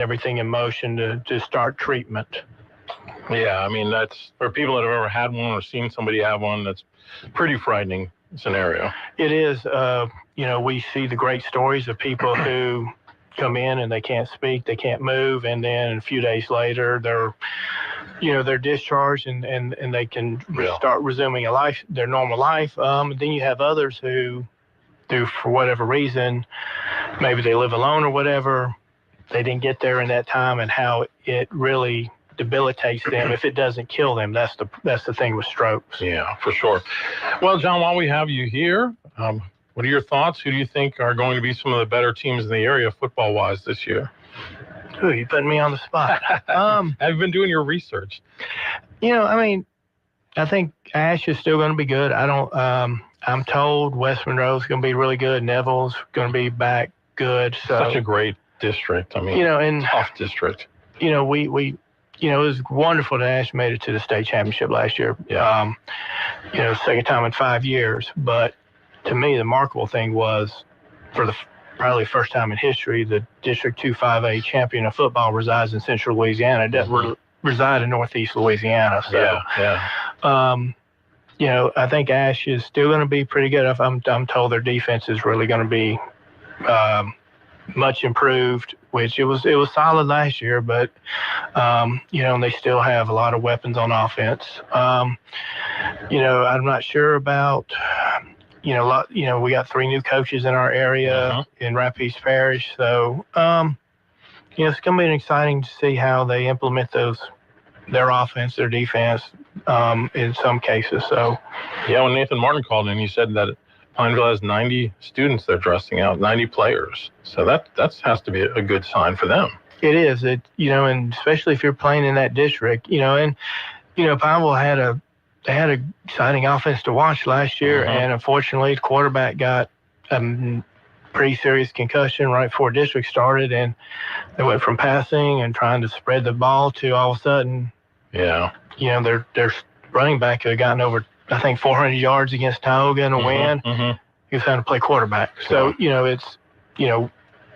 everything in motion to start treatment. Yeah, I mean, that's for people that have ever had one or seen somebody have one, that's pretty frightening scenario. It is. We see the great stories of people who come in and they can't speak, they can't move, and then a few days later they're discharged and they can start resuming their normal life. Then you have others who for whatever reason, maybe they live alone or whatever, they didn't get there in that time, and how it really debilitates them if it doesn't kill them. That's the thing with strokes. Yeah, for sure. Well, John, while we have you here, what are your thoughts? Who do you think are going to be some of the better teams in the area football-wise this year? Ooh, you putting me on the spot. Have you been doing your research? I think Ash is still going to be good. I'm told West Monroe's going to be really good. Neville's going to be back good. So, such a great district. I mean, tough district. It was wonderful that Ash made it to the state championship last year. Yeah. Second time in 5 years. But to me, the remarkable thing was, for the probably first time in history, the District 2-5A champion of football resides in Central Louisiana. It doesn't reside in Northeast Louisiana. So, I think Ash is still going to be pretty good. I'm told their defense is really going to be much improved, which it was solid last year, but and they still have a lot of weapons on offense. I'm not sure about we got 3 new coaches in our area in Rapides Parish, so it's going to be exciting to see how they implement their offense, their defense, in some cases. So when Nathan Martin called in, he said that Pineville has 90 students they're dressing out, 90 players. So that has to be a good sign for them. It is. And especially if you're playing in that district, Pineville had a exciting offense to watch last year, and unfortunately the quarterback got a pretty serious concussion right before district started, and they went from passing and trying to spread the ball to all of a sudden, their running back had gotten over, I think, 400 yards against Tioga in a win. He was having to play quarterback. So, it's,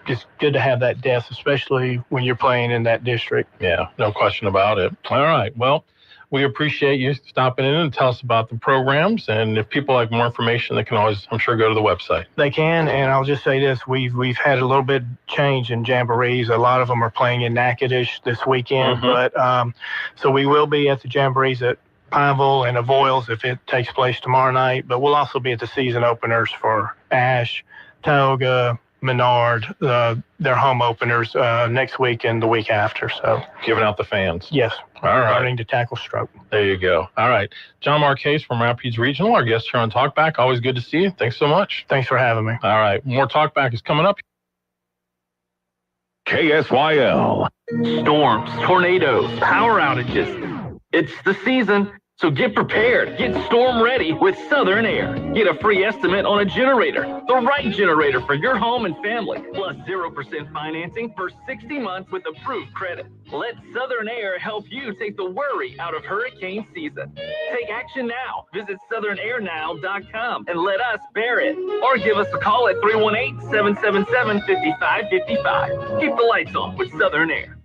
just good to have that depth, especially when you're playing in that district. Yeah, no question about it. All right. Well, we appreciate you stopping in and tell us about the programs. And if people like more information, they can always, I'm sure, go to the website. They can. And I'll just say this. We've had a little bit change in jamborees. A lot of them are playing in Natchitoches this weekend. But so we will be at the jamborees at Pineville and Avoyelles if it takes place tomorrow night. But we'll also be at the season openers for Ash, Tioga, Menard, their home openers next week and the week after. So giving out the fans. Yes. All right. Learning to tackle stroke. There you go. All right. John Marquez from Rapides Regional, our guest here on Talkback. Always good to see you. Thanks so much. Thanks for having me. All right. More Talkback is coming up. KSYL. Storms, tornadoes, power outages. It's the season. So get prepared. Get storm ready with Southern Air. Get a free estimate on a generator, the right generator for your home and family, plus 0% financing for 60 months with approved credit. Let Southern Air help you take the worry out of hurricane season. Take action now. Visit southernairnow.com and let us bear it. Or give us a call at 318-777-5555. Keep the lights on with Southern Air.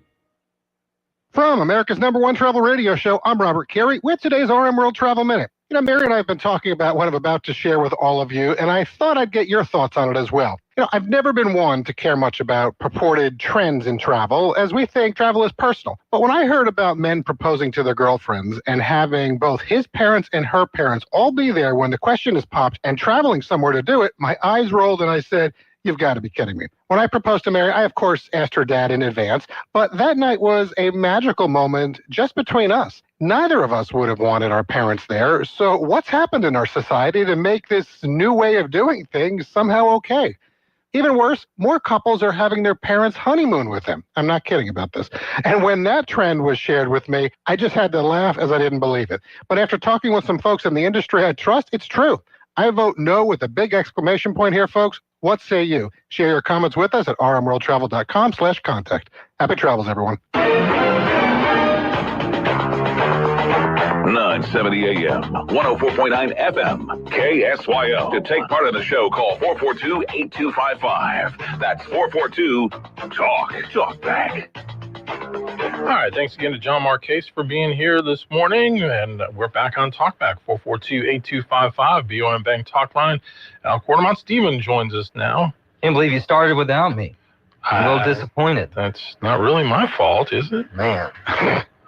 From America's #1 travel radio show, I'm Robert Carey with today's RM World Travel Minute. Mary and I have been talking about what I'm about to share with all of you, and I thought I'd get your thoughts on it as well. I've never been one to care much about purported trends in travel, as we think travel is personal. But when I heard about men proposing to their girlfriends and having both his parents and her parents all be there when the question is popped and traveling somewhere to do it, my eyes rolled and I said, "You've got to be kidding me." When I proposed to Mary, I, of course, asked her dad in advance, but that night was a magical moment just between us. Neither of us would have wanted our parents there, so what's happened in our society to make this new way of doing things somehow okay? Even worse, more couples are having their parents' honeymoon with them. I'm not kidding about this. And when that trend was shared with me, I just had to laugh as I didn't believe it. But after talking with some folks in the industry I trust, it's true. I vote no with a big exclamation point here, folks. What say you? Share your comments with us at rmworldtravel.com/contact. Happy travels, everyone. 970 AM, 104.9 FM, KSYL. To take part in the show, call 442-8255. That's 442-TALK. Talk back. right. Thanks again to John Marquez for being here this morning. And we're back on Talkback, 442-8255, BOM Bank Talk Line. Al Quartermont Steven joins us now. Can't believe you started without me. I'm a little disappointed. That's not really my fault, is it? Man.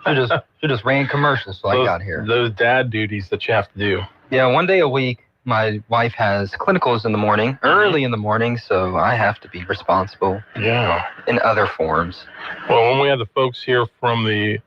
should just ran commercials till I got here. Those dad duties that you have to do. Yeah, one day a week, my wife has clinicals in the morning, early in the morning, so I have to be responsible. Yeah. In other forms. Well, when we had the folks here from the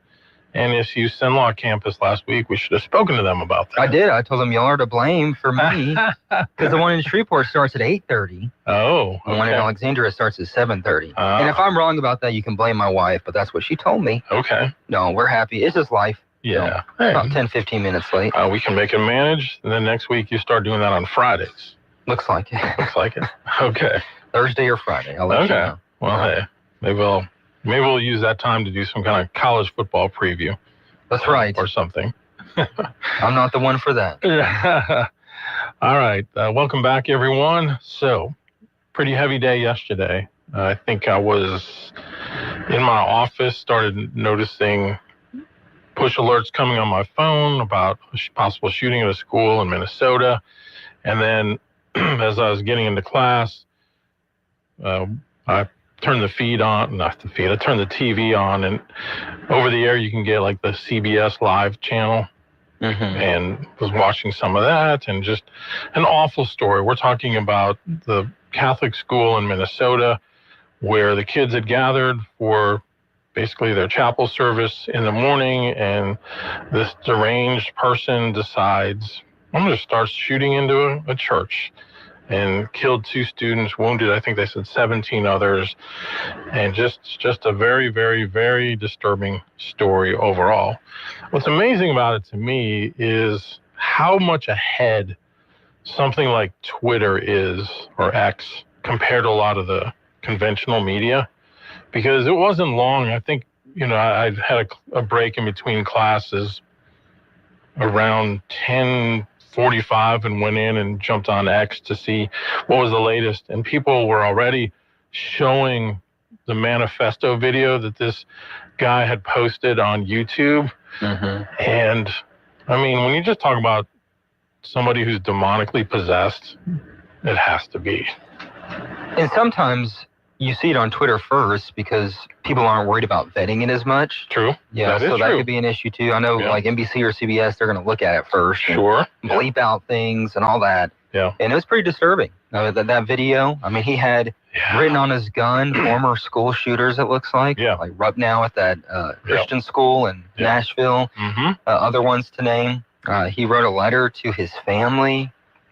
NSU Cenla campus last week, we should have spoken to them about that. I did. I told them y'all are to blame for me because the one in Shreveport starts at 8:30. Oh, okay. The one in Alexandria starts at 7:30. And if I'm wrong about that, you can blame my wife, but that's what she told me. Okay. No, we're happy. It's just life. Yeah. You know, about 10, 15 minutes late. We can make it manage, and then next week you start doing that on Fridays. Looks like it. Looks like it. Okay. Thursday or Friday. I'll let you know. Well, hey, maybe we'll use that time to do some kind of college football preview. That's right. Or something. I'm not the one for that. All right. Welcome back, everyone. So, pretty heavy day yesterday. I think I was in my office, started noticing push alerts coming on my phone about possible shooting at a school in Minnesota. And then as I was getting into class, I turned the feed on, I turned the TV on, and over the air you can get like the CBS Live channel. And was watching some of that, and just an awful story. We're talking about the Catholic school in Minnesota where the kids had gathered for basically their chapel service in the morning, and this deranged person decides, I'm going to start shooting into a church, and killed 2 students, wounded, I think they said 17 others, and just a very, very, very disturbing story overall. What's amazing about it to me is how much ahead something like Twitter is, or X, compared to a lot of the conventional media. Because it wasn't long, I think, I had a break in between classes around 10:45 and went in and jumped on X to see what was the latest. And people were already showing the manifesto video that this guy had posted on YouTube. And I mean, when you just talk about somebody who's demonically possessed, it has to be. And sometimes you see it on Twitter first because people aren't worried about vetting it as much. True. Yeah, so that could be an issue too. I know like NBC or CBS, they're going to look at it first. Sure. Bleep out things and all that. Yeah. And it was pretty disturbing. That video, I mean, he had written on his gun, former school shooters, it looks like. Yeah. Like Rupnow at that Christian school in Nashville. Other ones to name. He wrote a letter to his family.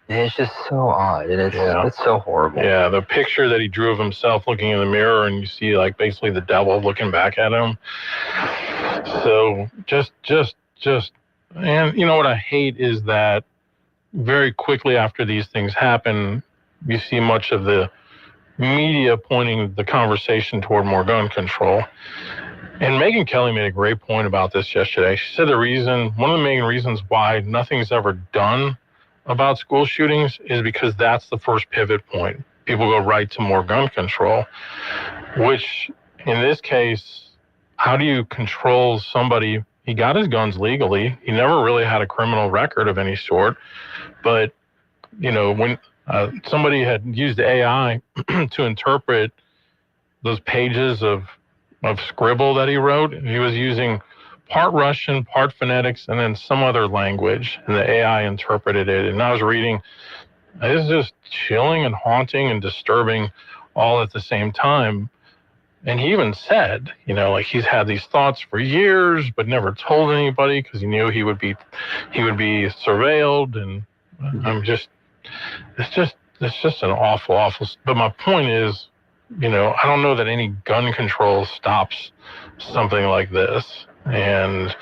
It's just so odd, and it's so horrible. Yeah, the picture that he drew of himself looking in the mirror, and you see like basically the devil looking back at him. So just, and you know what I hate is that very quickly after these things happen, you see much of the media pointing the conversation toward more gun control. And Megyn Kelly made a great point about this yesterday. She said one of the main reasons why nothing's ever done about school shootings is because that's the first pivot point. People go right to more gun control, which in this case, how do you control somebody? He got his guns legally. He never really had a criminal record of any sort. But, when somebody had used AI to interpret those pages of scribble that he wrote, he was using part Russian, part phonetics, and then some other language, and the AI interpreted it. And I was reading, it's just chilling and haunting and disturbing all at the same time. And he even said, like he's had these thoughts for years, but never told anybody because he knew he would be surveilled. And it's just an awful. But my point is, I don't know that any gun control stops something like this. And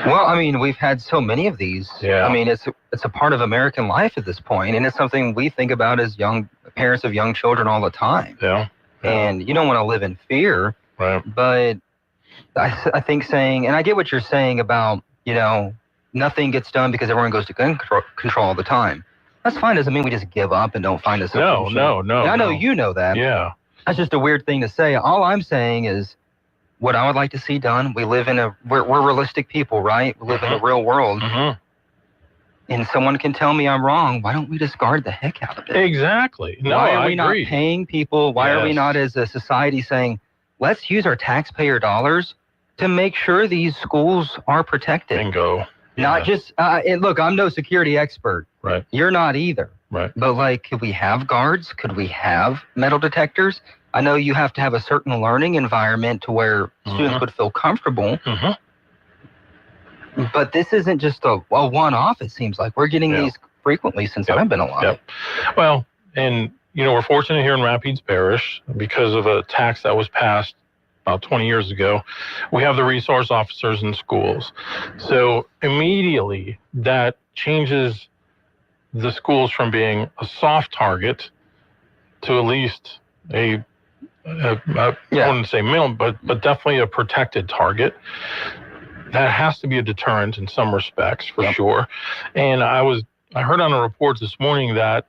well, I mean, we've had so many of these. Yeah. I mean, it's a part of American life at this point, and it's something we think about as young parents of young children all the time. Yeah. And you don't want to live in fear. Right. But I think saying, and I get what you're saying about, nothing gets done because everyone goes to gun control all the time. That's fine. Doesn't mean we just give up and don't find a solution. No. And I know you know that. Yeah. That's just a weird thing to say. All I'm saying is, what I would like to see done, we're realistic people, right? We live in the real world. And someone can tell me I'm wrong. Why don't we just guard the heck out of it? Exactly. No, why are we not agree. paying people? Why are we not, as a society, saying, let's use our taxpayer dollars to make sure these schools are protected? Bingo. Not just, and look, I'm no security expert. Right. You're not either. Right. But like, could we have guards? Could we have metal detectors? I know you have to have a certain learning environment to where students would feel comfortable. But this isn't just a one-off, it seems like. We're getting these frequently since I've been alive. Well, and, we're fortunate here in Rapides Parish because of a tax that was passed about 20 years ago. We have the resource officers in schools. So immediately that changes the schools from being a soft target to at least I wouldn't say minimum, but definitely a protected target. That has to be a deterrent in some respects, for sure. And I heard on a report this morning that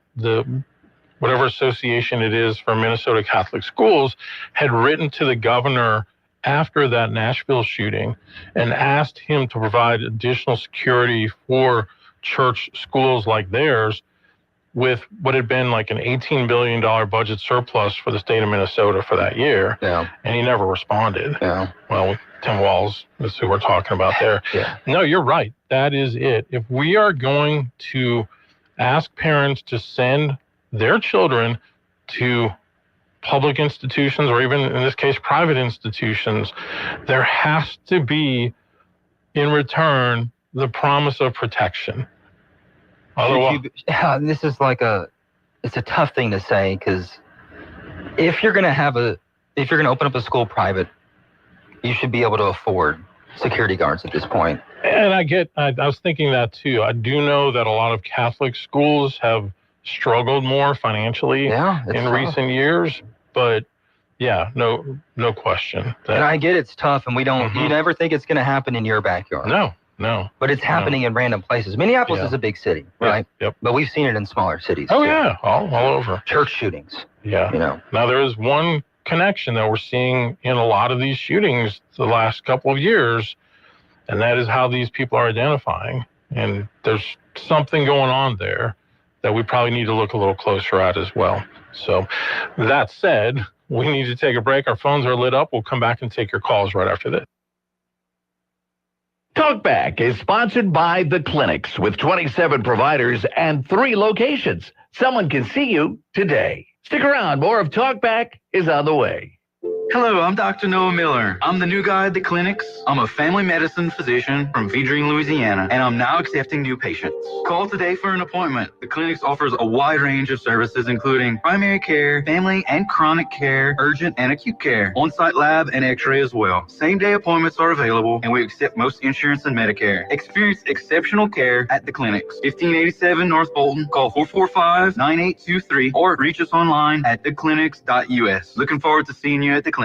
whatever association it is for Minnesota Catholic schools had written to the governor after that Nashville shooting and asked him to provide additional security for church schools like theirs with what had been like an $18 billion budget surplus for the state of Minnesota for that year. And he never responded. Well, Tim Walz is who we're talking about there. No, you're right. That is it. If we are going to ask parents to send their children to public institutions, or even in this case, private institutions, there has to be, in return, the promise of protection. Otherwise, this is it's a tough thing to say, because if you're going to open up a school private, you should be able to afford security guards at this point. And I was thinking that too. I do know that a lot of Catholic schools have struggled more financially in recent years, but no question. And I get it's tough, and we don't, you never think it's going to happen in your backyard. No. But it's happening in random places. Minneapolis is a big city, right? But we've seen it in smaller cities. Oh, yeah, all over. Church shootings. Now there is one connection that we're seeing in a lot of these shootings the last couple of years, and that is how these people are identifying. And there's something going on there that we probably need to look a little closer at as well. So that said, we need to take a break. Our phones are lit up. We'll come back and take your calls right after this. Talkback is sponsored by The Clinics with 27 providers and 3 locations. Someone can see you today. Stick around. More of Talkback is on the way. Hello, I'm Dr. Noah Miller. I'm the new guy at The Clinics. I'm a family medicine physician from Vedrine, Louisiana, and I'm now accepting new patients. Call today for an appointment. The Clinics offers a wide range of services, including primary care, family and chronic care, urgent and acute care, on-site lab and x-ray as well. Same-day appointments are available, and we accept most insurance and Medicare. Experience exceptional care at The Clinics. 1587 North Bolton. Call 445-9823 or reach us online at theclinics.us. Looking forward to seeing you at The Clinics.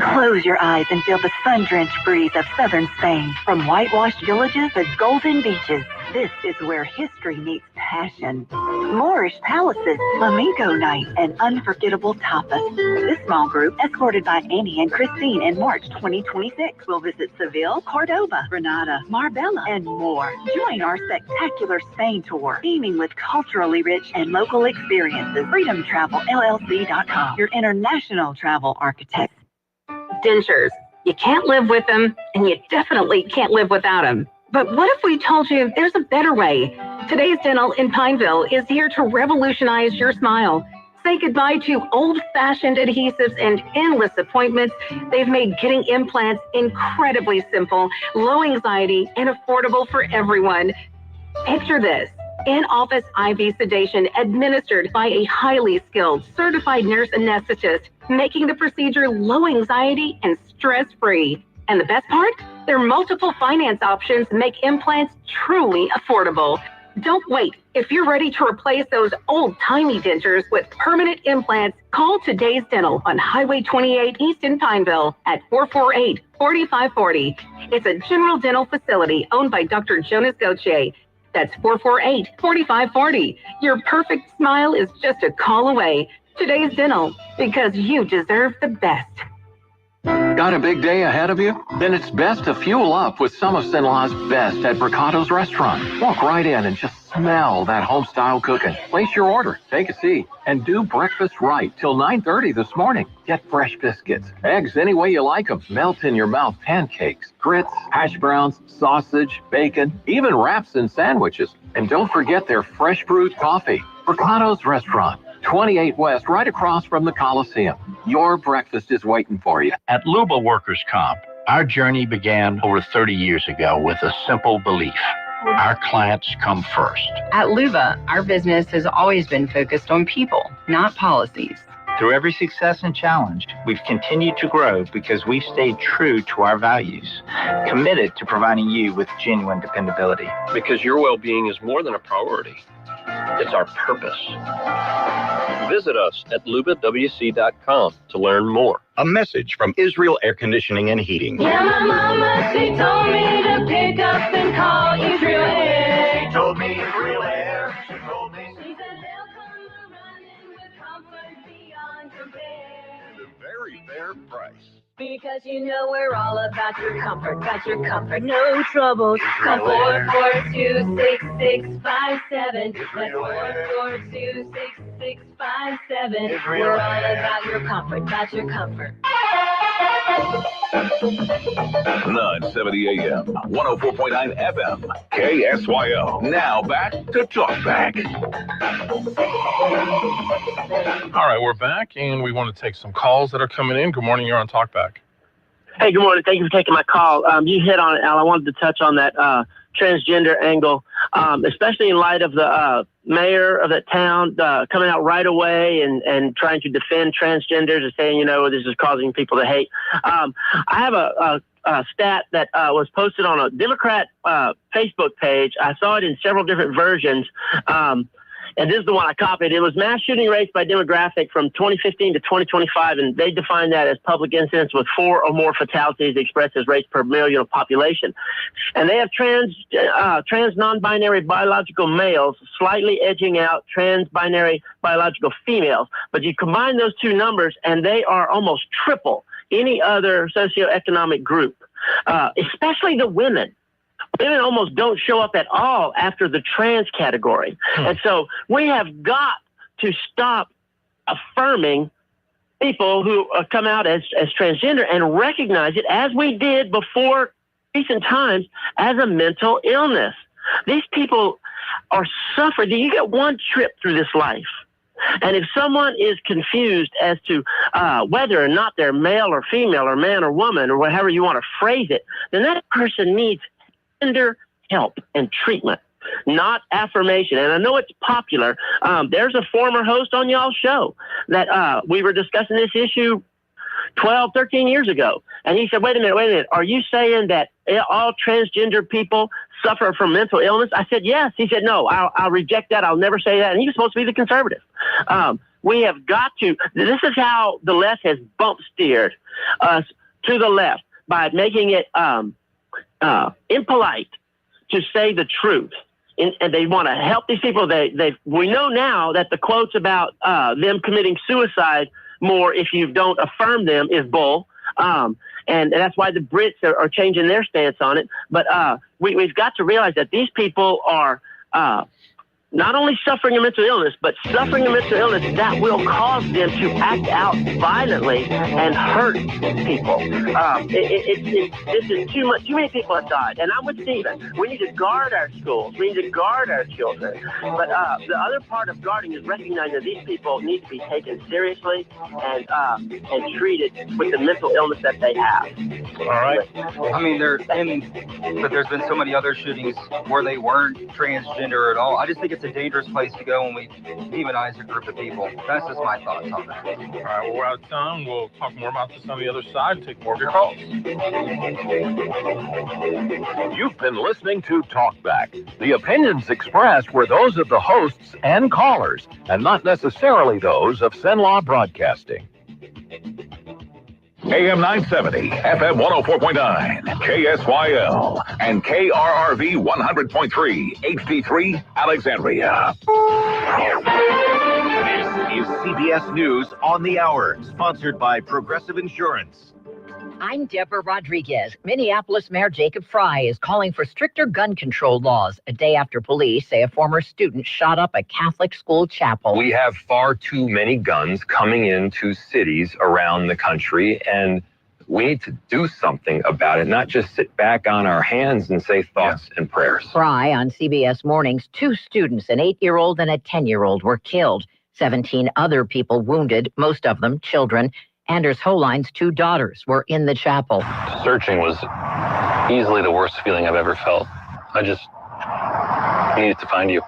Close your eyes and feel the sun-drenched breeze of southern Spain. From whitewashed villages to golden beaches, this is where history meets passion. Moorish palaces, flamenco nights, and unforgettable tapas. This small group, escorted by Annie and Christine in March 2026, will visit Seville, Cordoba, Granada, Marbella, and more. Join our spectacular Spain tour, beaming with culturally rich and local experiences. FreedomTravelLLC.com, your international travel architect. Dentures. You can't live with them, and you definitely can't live without them. But what if we told you there's a better way? Today's Dental in Pineville is here to revolutionize your smile. Say goodbye to old-fashioned adhesives and endless appointments. They've made getting implants incredibly simple, low anxiety, and affordable for everyone. Picture this. In-office IV sedation administered by a highly skilled, certified nurse anesthetist, making the procedure low anxiety and stress-free. And the best part? Their multiple finance options make implants truly affordable. Don't wait. If you're ready to replace those old-timey dentures with permanent implants, call Today's Dental on Highway 28 East in Pineville at 448-4540. It's a general dental facility owned by Dr. Jonas Gauthier. That's 448-4540. Your perfect smile is just a call away. Today's Dental, because you deserve the best. Got a big day ahead of you? Then it's best to fuel up with some of Cenla's best at Bricato's restaurant. Walk right in and just smell that home-style cooking. Place your order, take a seat, and do breakfast right till 9:30 this morning. Get fresh biscuits, eggs any way you like them, melt-in-your-mouth pancakes, grits, hash browns, sausage, bacon, even wraps and sandwiches. And don't forget their fresh brewed coffee. Bricato's Restaurant, 28 West, right across from the Coliseum. Your breakfast is waiting for you. At Luba Workers Comp, our journey began over 30 years ago with a simple belief. Our clients come first. At Luba, our business has always been focused on people, not policies. Through every success and challenge, we've continued to grow because we've stayed true to our values, committed to providing you with genuine dependability. Because your well-being is more than a priority. It's our purpose. Visit us at lubawc.com to learn more. A message from Israel Air Conditioning and Heating. Yeah, my mama, she told me to pick up and call Israel Air. She told me Israel Air. She told me. She said they'll come running with comfort beyond compare. And a very fair price. Because you know we're all about your comfort, no troubles. Call 442-6657. That's 442-6657. We're all about your comfort, 970 AM, 104.9 FM, KSYO. Now back to Talkback. All right, we're back, and we want to take some calls that are coming in. Good morning, you're on Talkback. Hey, good morning. Thank you for taking my call. You hit on it, Al. I wanted to touch on that transgender angle, especially in light of the mayor of that town coming out right away and trying to defend transgenders and saying, you know, this is causing people to hate. I have a stat that was posted on a Democrat Facebook page. I saw it in several different versions. And this is the one I copied. It was mass shooting rates by demographic from 2015 to 2025, and they defined that as public incidents with 4 or more fatalities expressed as rates per million of population. And they have trans non-binary biological males slightly edging out trans binary biological females. But you combine those two numbers, and they are almost triple any other socioeconomic group, especially the women. Women almost don't show up at all after the trans category. And so we have got to stop affirming people who come out as transgender and recognize it, as we did before recent times, as a mental illness. These people are suffering. You get one trip through this life. And if someone is confused as to whether or not they're male or female or man or woman or whatever you want to phrase it, then that person needs tender help and treatment, not affirmation. And I know it's popular. There's a former host on y'all's show that we were discussing this issue 12, 13 years ago. And he said, wait a minute. Are you saying that all transgender people suffer from mental illness? I said, yes. He said, no, I'll reject that. I'll never say that. And he was supposed to be the conservative. We have got to, this is how the left has bump steered us to the left, by making it impolite to say the truth. And they want to help these people. We know now that the quotes about them committing suicide more if you don't affirm them is bull. And that's why the Brits are changing their stance on it. But we've got to realize that these people are not only suffering a mental illness, but suffering a mental illness that will cause them to act out violently and hurt people. This is too much. Too many people have died. And I'm with Stephen. We need to guard our schools. We need to guard our children. But the other part of guarding is recognizing that these people need to be taken seriously and treated with the mental illness that they have. All right. I mean, but there's been so many other shootings where they weren't transgender at all. I just think it's a dangerous place to go when we demonize a group of people. That's just my thoughts on that. All right, well, we're out of time. We'll talk more about this on the other side and take more of your calls. You've been listening to Talkback. The opinions expressed were those of the hosts and callers, and not necessarily those of Cenla Broadcasting. AM 970, FM 104.9, KSYL, and KRRV 100.3, HD3, Alexandria. This is CBS News on the Hour, sponsored by Progressive Insurance. I'm Deborah Rodriguez. Minneapolis Mayor Jacob Fry is calling for stricter gun control laws a day after police say a former student shot up a Catholic school chapel. We have far too many guns coming into cities around the country, and we need to do something about it, not just sit back on our hands and say thoughts and prayers. Fry on CBS Mornings, 2 students, an 8-year-old and a 10-year-old, were killed. 17 other people wounded, most of them children. Anders Holine's 2 daughters were in the chapel. Searching was easily the worst feeling I've ever felt. I just needed to find you.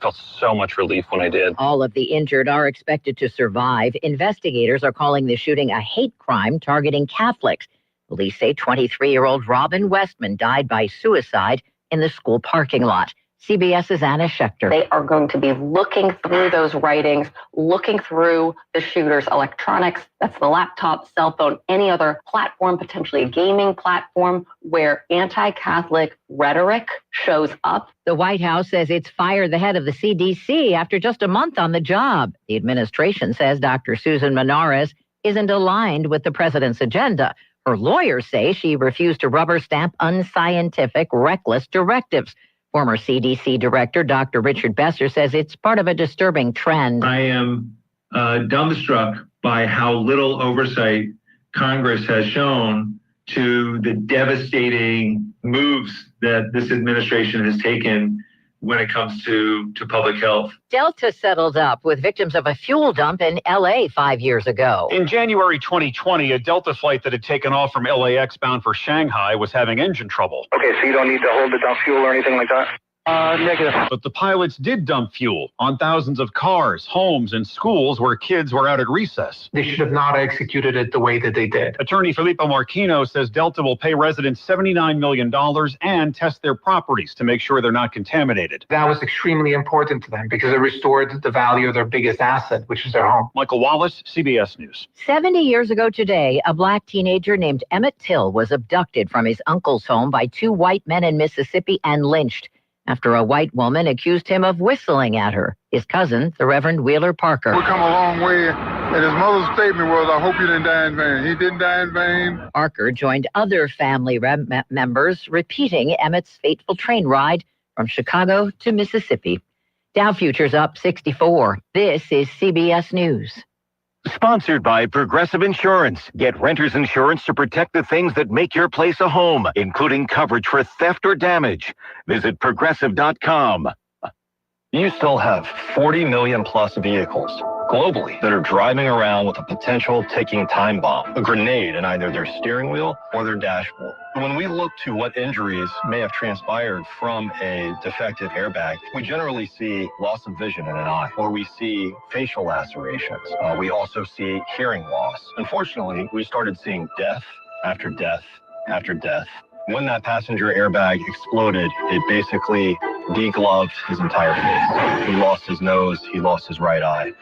Felt so much relief when I did. All of the injured are expected to survive. Investigators are calling the shooting a hate crime targeting Catholics. Police say 23-year-old Robin Westman died by suicide in the school parking lot. CBS's Anna Schechter. They are going to be looking through those writings, looking through the shooter's electronics. That's the laptop, cell phone, any other platform, potentially a gaming platform where anti-Catholic rhetoric shows up. The White House says it's fired the head of the CDC after just a month on the job. The administration says Dr. Susan Minares isn't aligned with the president's agenda. Her lawyers say she refused to rubber stamp unscientific, reckless directives. Former CDC Director Dr. Richard Besser says it's part of a disturbing trend. I am dumbstruck by how little oversight Congress has shown to the devastating moves that this administration has taken when it comes to public health. Delta settled up with victims of a fuel dump in L.A. 5 years ago. In January 2020, a Delta flight that had taken off from LAX bound for Shanghai was having engine trouble. Okay, so you don't need to hold it dump fuel or anything like that? Negative. But the pilots did dump fuel on thousands of cars, homes, and schools where kids were out at recess. They should have not executed it the way that they did. Attorney Filippo Marchino says Delta will pay residents $79 million and test their properties to make sure they're not contaminated. That was extremely important to them because it restored the value of their biggest asset, which is their home. Michael Wallace, CBS News. 70 years ago today, a black teenager named Emmett Till was abducted from his uncle's home by 2 white men in Mississippi and lynched after a white woman accused him of whistling at her. His cousin, the Reverend Wheeler Parker. We've come a long way, and his mother's statement was, I hope you didn't die in vain. He didn't die in vain. Parker joined other family members repeating Emmett's fateful train ride from Chicago to Mississippi. Dow futures up 64. This is CBS News. Sponsored by Progressive Insurance. Get renter's insurance to protect the things that make your place a home, including coverage for theft or damage. Visit Progressive.com. You still have 40 million plus vehicles globally that are driving around with a potential ticking time bomb, a grenade in either their steering wheel or their dashboard. When we look to what injuries may have transpired from a defective airbag, we generally see loss of vision in an eye, or we see facial lacerations. We also see hearing loss. Unfortunately, we started seeing death after death after death. When that passenger airbag exploded, it basically degloved his entire face. He lost his nose, he lost his right eye.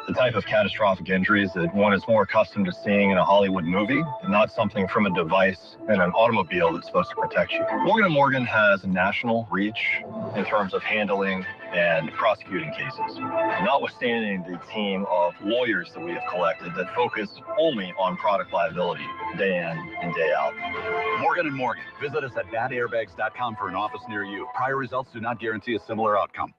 The type of catastrophic injuries that one is more accustomed to seeing in a Hollywood movie, and not something from a device in an automobile that's supposed to protect you. Morgan & Morgan has a national reach in terms of handling and prosecuting cases, notwithstanding the team of lawyers that we have collected that focus only on product liability day in and day out. Morgan & Morgan. Visit us at badairbags.com for an office near you. Prior results do not guarantee a similar outcome.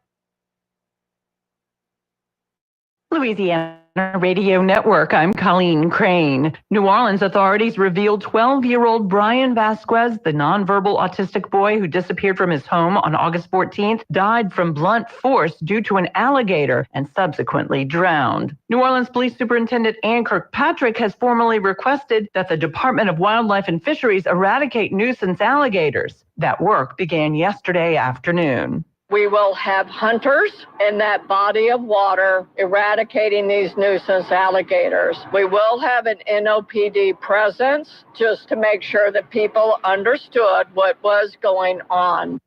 Louisiana Radio Network, I'm Colleen Crane. New Orleans authorities revealed 12-year-old Brian Vasquez, the nonverbal autistic boy who disappeared from his home on August 14th, died from blunt force due to an alligator and subsequently drowned. New Orleans Police Superintendent Ann Kirkpatrick has formally requested that the Department of Wildlife and Fisheries eradicate nuisance alligators. That work began yesterday afternoon. We will have hunters in that body of water eradicating these nuisance alligators. We will have an NOPD presence just to make sure that people understood what was going on.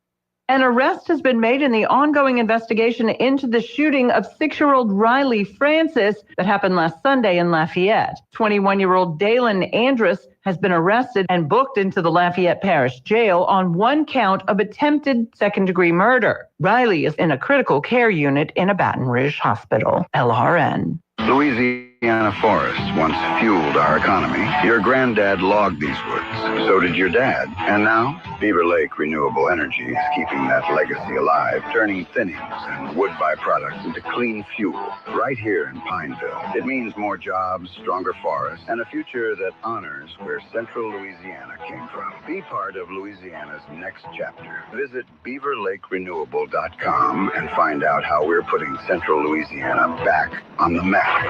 An arrest has been made in the ongoing investigation into the shooting of 6-year-old Riley Francis that happened last Sunday in Lafayette. 21-year-old Dalen Andrus has been arrested and booked into the Lafayette Parish Jail on 1 count of attempted second-degree murder. Riley is in a critical care unit in a Baton Rouge hospital. LRN. Louisiana. Louisiana forests once fueled our economy. Your granddad logged these woods. So did your dad. And now, Beaver Lake Renewable Energy is keeping that legacy alive, turning thinnings and wood byproducts into clean fuel right here in Pineville. It means more jobs, stronger forests, and a future that honors where Central Louisiana came from. Be part of Louisiana's next chapter. Visit BeaverLakeRenewable.com and find out how we're putting Central Louisiana back on the map.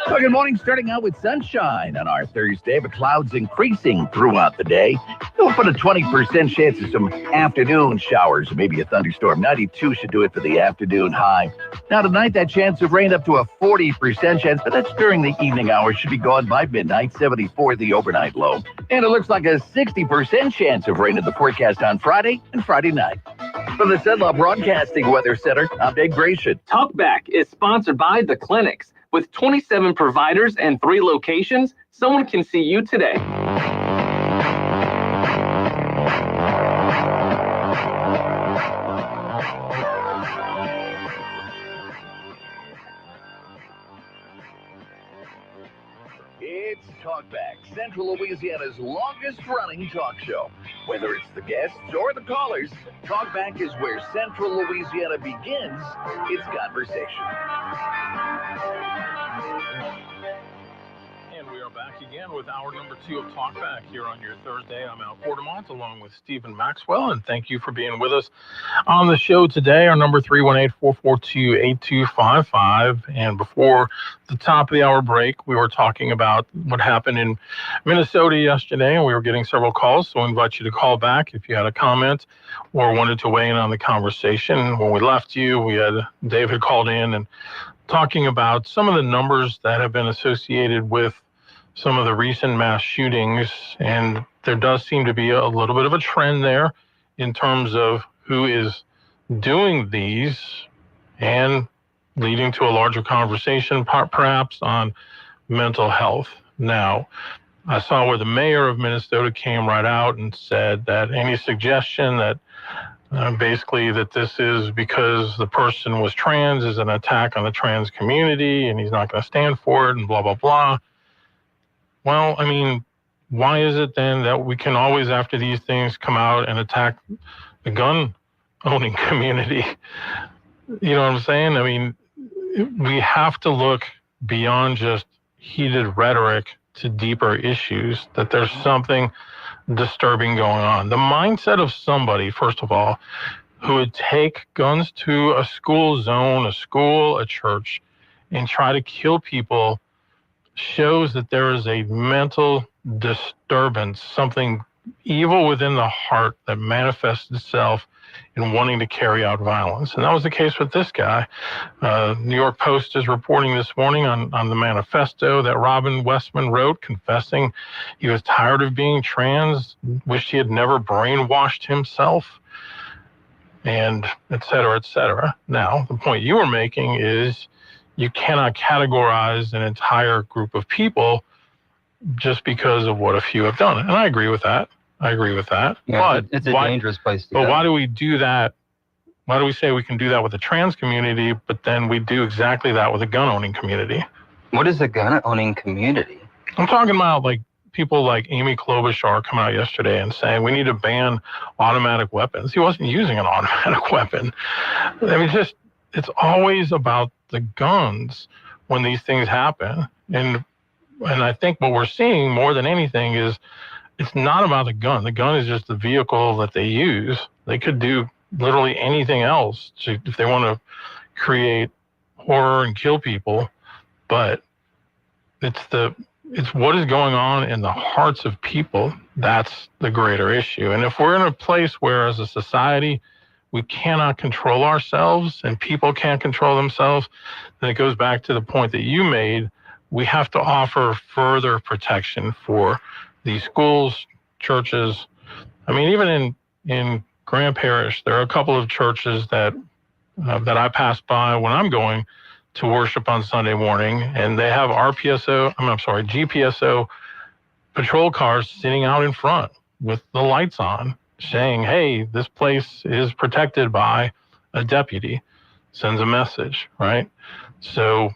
Well, good morning. Starting out with sunshine on our Thursday, but clouds increasing throughout the day. We'll put a 20% chance of some afternoon showers, maybe a thunderstorm. 92 should do it for the afternoon high. Now tonight, that chance of rain up to a 40% chance, but that's during the evening hours. Should be gone by midnight. 74 the overnight low. And it looks like a 60% chance of rain in the forecast on Friday and Friday night. From the Cenla Broadcasting Weather Center, I'm Dave Gratian. Talkback is sponsored by The Clinics. With 27 providers and 3 locations, someone can see you today. It's Talkback, Central Louisiana's longest-running talk show. Whether it's the guests or the callers, Talkback is where Central Louisiana begins its conversation. And we are back again with hour number 2 of Talkback here on your Thursday. I'm Al Portamont along with Stephen Maxwell, and thank you for being with us on the show today. Our number 318-442-8255. And before the top of the hour break, we were talking about what happened in Minnesota yesterday, and we were getting several calls, so we invite you to call back if you had a comment or wanted to weigh in on the conversation. When we left you, David called in and talking about some of the numbers that have been associated with some of the recent mass shootings, and there does seem to be a little bit of a trend there in terms of who is doing these and leading to a larger conversation perhaps on mental health. Now, I saw where the mayor of Minnesota came right out and said that any suggestion that basically that this is because the person was trans is an attack on the trans community and he's not going to stand for it and blah, blah, blah. Well, I mean, why is it then that we can always, after these things, come out and attack the gun-owning community? You know what I'm saying? I mean, we have to look beyond just heated rhetoric to deeper issues, that there's something disturbing going on. The mindset of somebody, first of all, who would take guns to a school zone, a school, a church, and try to kill people shows that there is a mental disturbance, something evil within the heart that manifests itself in wanting to carry out violence. And that was the case with this guy. New York Post is reporting this morning on the manifesto that Robin Westman wrote, confessing he was tired of being trans, wished he had never brainwashed himself, and et cetera, et cetera. Now, the point you were making is you cannot categorize an entire group of people just because of what a few have done. And I agree with that. Yeah, but it's a dangerous place to go. But why do we do that? Why do we say we can do that with the trans community, but then we do exactly that with the gun-owning community? What is a gun-owning community? I'm talking about like people like Amy Klobuchar coming out yesterday and saying we need to ban automatic weapons. He wasn't using an automatic weapon. I mean, it's always about the guns when these things happen. And I think what we're seeing more than anything is it's not about the gun. The gun is just the vehicle that they use. They could do literally anything else if they want to create horror and kill people. But it's what is going on in the hearts of people. That's the greater issue. And if we're in a place where as a society we cannot control ourselves and people can't control themselves, then it goes back to the point that you made. We have to offer further protection for these schools, churches. I mean, even in Grand Parish, there are a couple of churches that I pass by when I'm going to worship on Sunday morning, and they have GPSO patrol cars sitting out in front with the lights on, saying, hey, this place is protected by a deputy. sends a message, right? So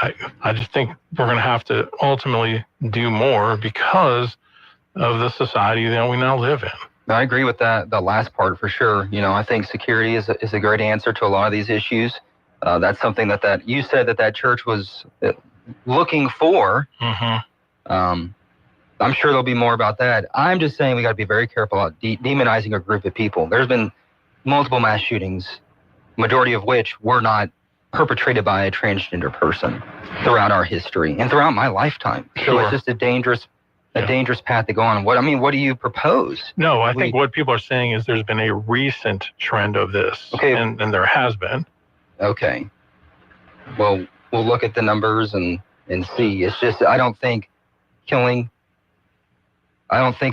I just think we're going to have to ultimately do more because of the society that we now live in. I agree with that, the last part for sure. I think security is a great answer to a lot of these issues. That's something that you said that church was looking for. Mm-hmm. I'm sure there'll be more about that. I'm just saying we got to be very careful about demonizing a group of people. There's been multiple mass shootings, majority of which were not perpetrated by a transgender person throughout our history and throughout my lifetime. So it's just a dangerous path to go on. What do you propose? No, I think what people are saying is there's been a recent trend of this. Okay. And there has been. Okay. Well, we'll look at the numbers and see. It's just, I don't think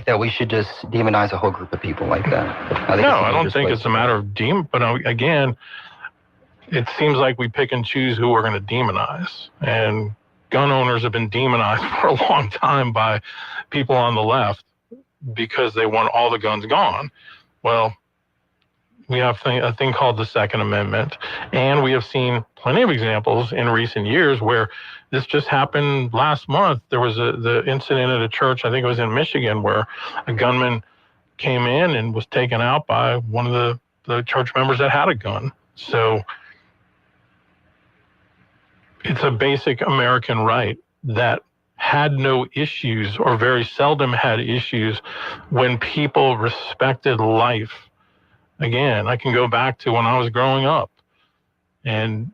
that we should just demonize a whole group of people like that. I don't think it's a matter of but again, it seems like we pick and choose who we're going to demonize. And gun owners have been demonized for a long time by people on the left because they want all the guns gone. Well, we have a thing called the Second Amendment, and we have seen plenty of examples in recent years where this just happened last month. There was the incident at a church, I think it was in Michigan, where a gunman came in and was taken out by one of the church members that had a gun. So it's a basic American right that had no issues or very seldom had issues when people respected life. Again, I can go back to when I was growing up and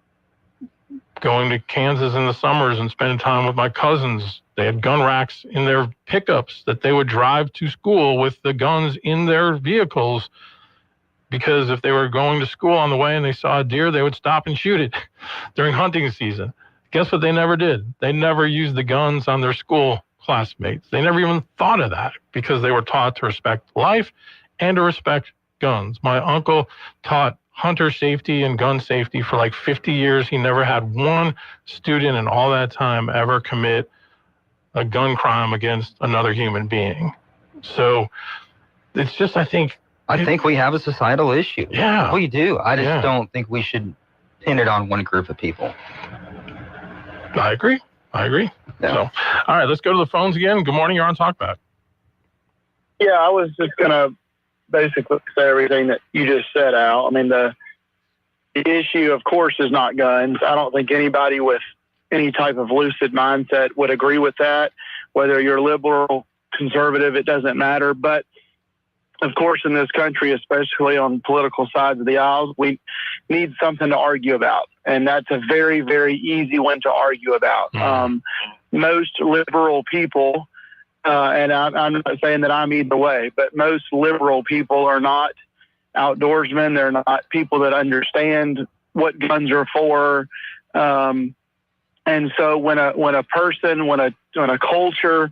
going to Kansas in the summers and spending time with my cousins. They had gun racks in their pickups that they would drive to school with the guns in their vehicles, because if they were going to school on the way and they saw a deer, they would stop and shoot it during hunting season. Guess what they never did? They never used the guns on their school classmates. They never even thought of that because they were taught to respect life and to respect guns. My uncle taught hunter safety and gun safety for like 50 years. He never had one student in all that time ever commit a gun crime against another human being. So it's just, I think we have a societal issue. Yeah. We do. I just don't think we should pin it on one group of people. I agree. Yeah. So, all right, let's go to the phones again. Good morning. You're on Talkback. Yeah, I was just going to basically say everything that you just said, Al. I mean, the issue, of course, is not guns. I don't think anybody with any type of lucid mindset would agree with that. Whether you're liberal, conservative, it doesn't matter. But of course, in this country, especially on political sides of the aisles, we need something to argue about. And that's a very, very easy one to argue about. Most liberal people, and I'm not saying that I'm either way, but most liberal people are not outdoorsmen. They're not people that understand what guns are for. And so when a person, when a culture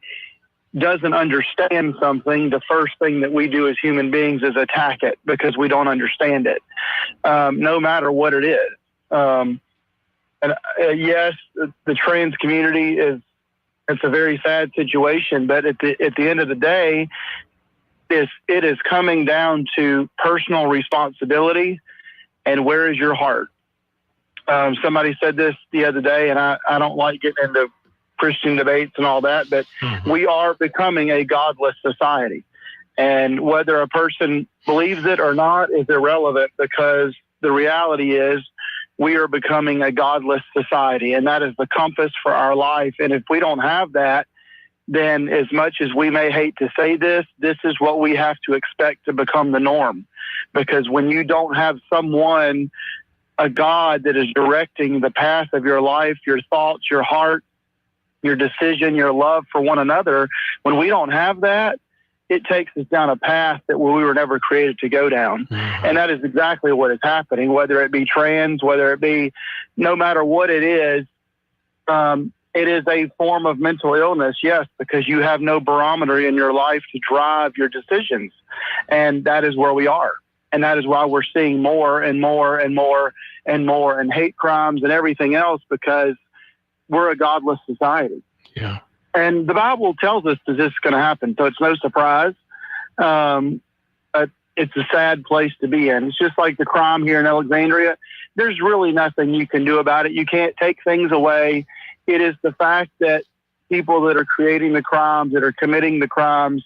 doesn't understand something, the first thing that we do as human beings is attack it because we don't understand it, no matter what it is. Yes, the trans community it's a very sad situation, but at the end of the day, it is coming down to personal responsibility and where is your heart. Somebody said this the other day, and I don't like getting into Christian debates and all that, but we are becoming a godless society. And whether a person believes it or not is irrelevant, because the reality is we are becoming a godless society, and that is the compass for our life. And if we don't have that, then as much as we may hate to say this is what we have to expect to become the norm. Because when you don't have someone, a God that is directing the path of your life, your thoughts, your heart, your decision, your love for one another, when we don't have that, it takes us down a path that we were never created to go down. And that is exactly what is happening, whether it be trans, whether it be, no matter what it is a form of mental illness, yes, because you have no barometer in your life to drive your decisions. And that is where we are. And that is why we're seeing more and more and more and more and hate crimes and everything else, because we're a godless society. Yeah. And the Bible tells us that this is going to happen, so it's no surprise. But it's a sad place to be in. It's just like the crime here in Alexandria. There's really nothing you can do about it. You can't take things away. It is the fact that people that are creating the crimes, that are committing the crimes,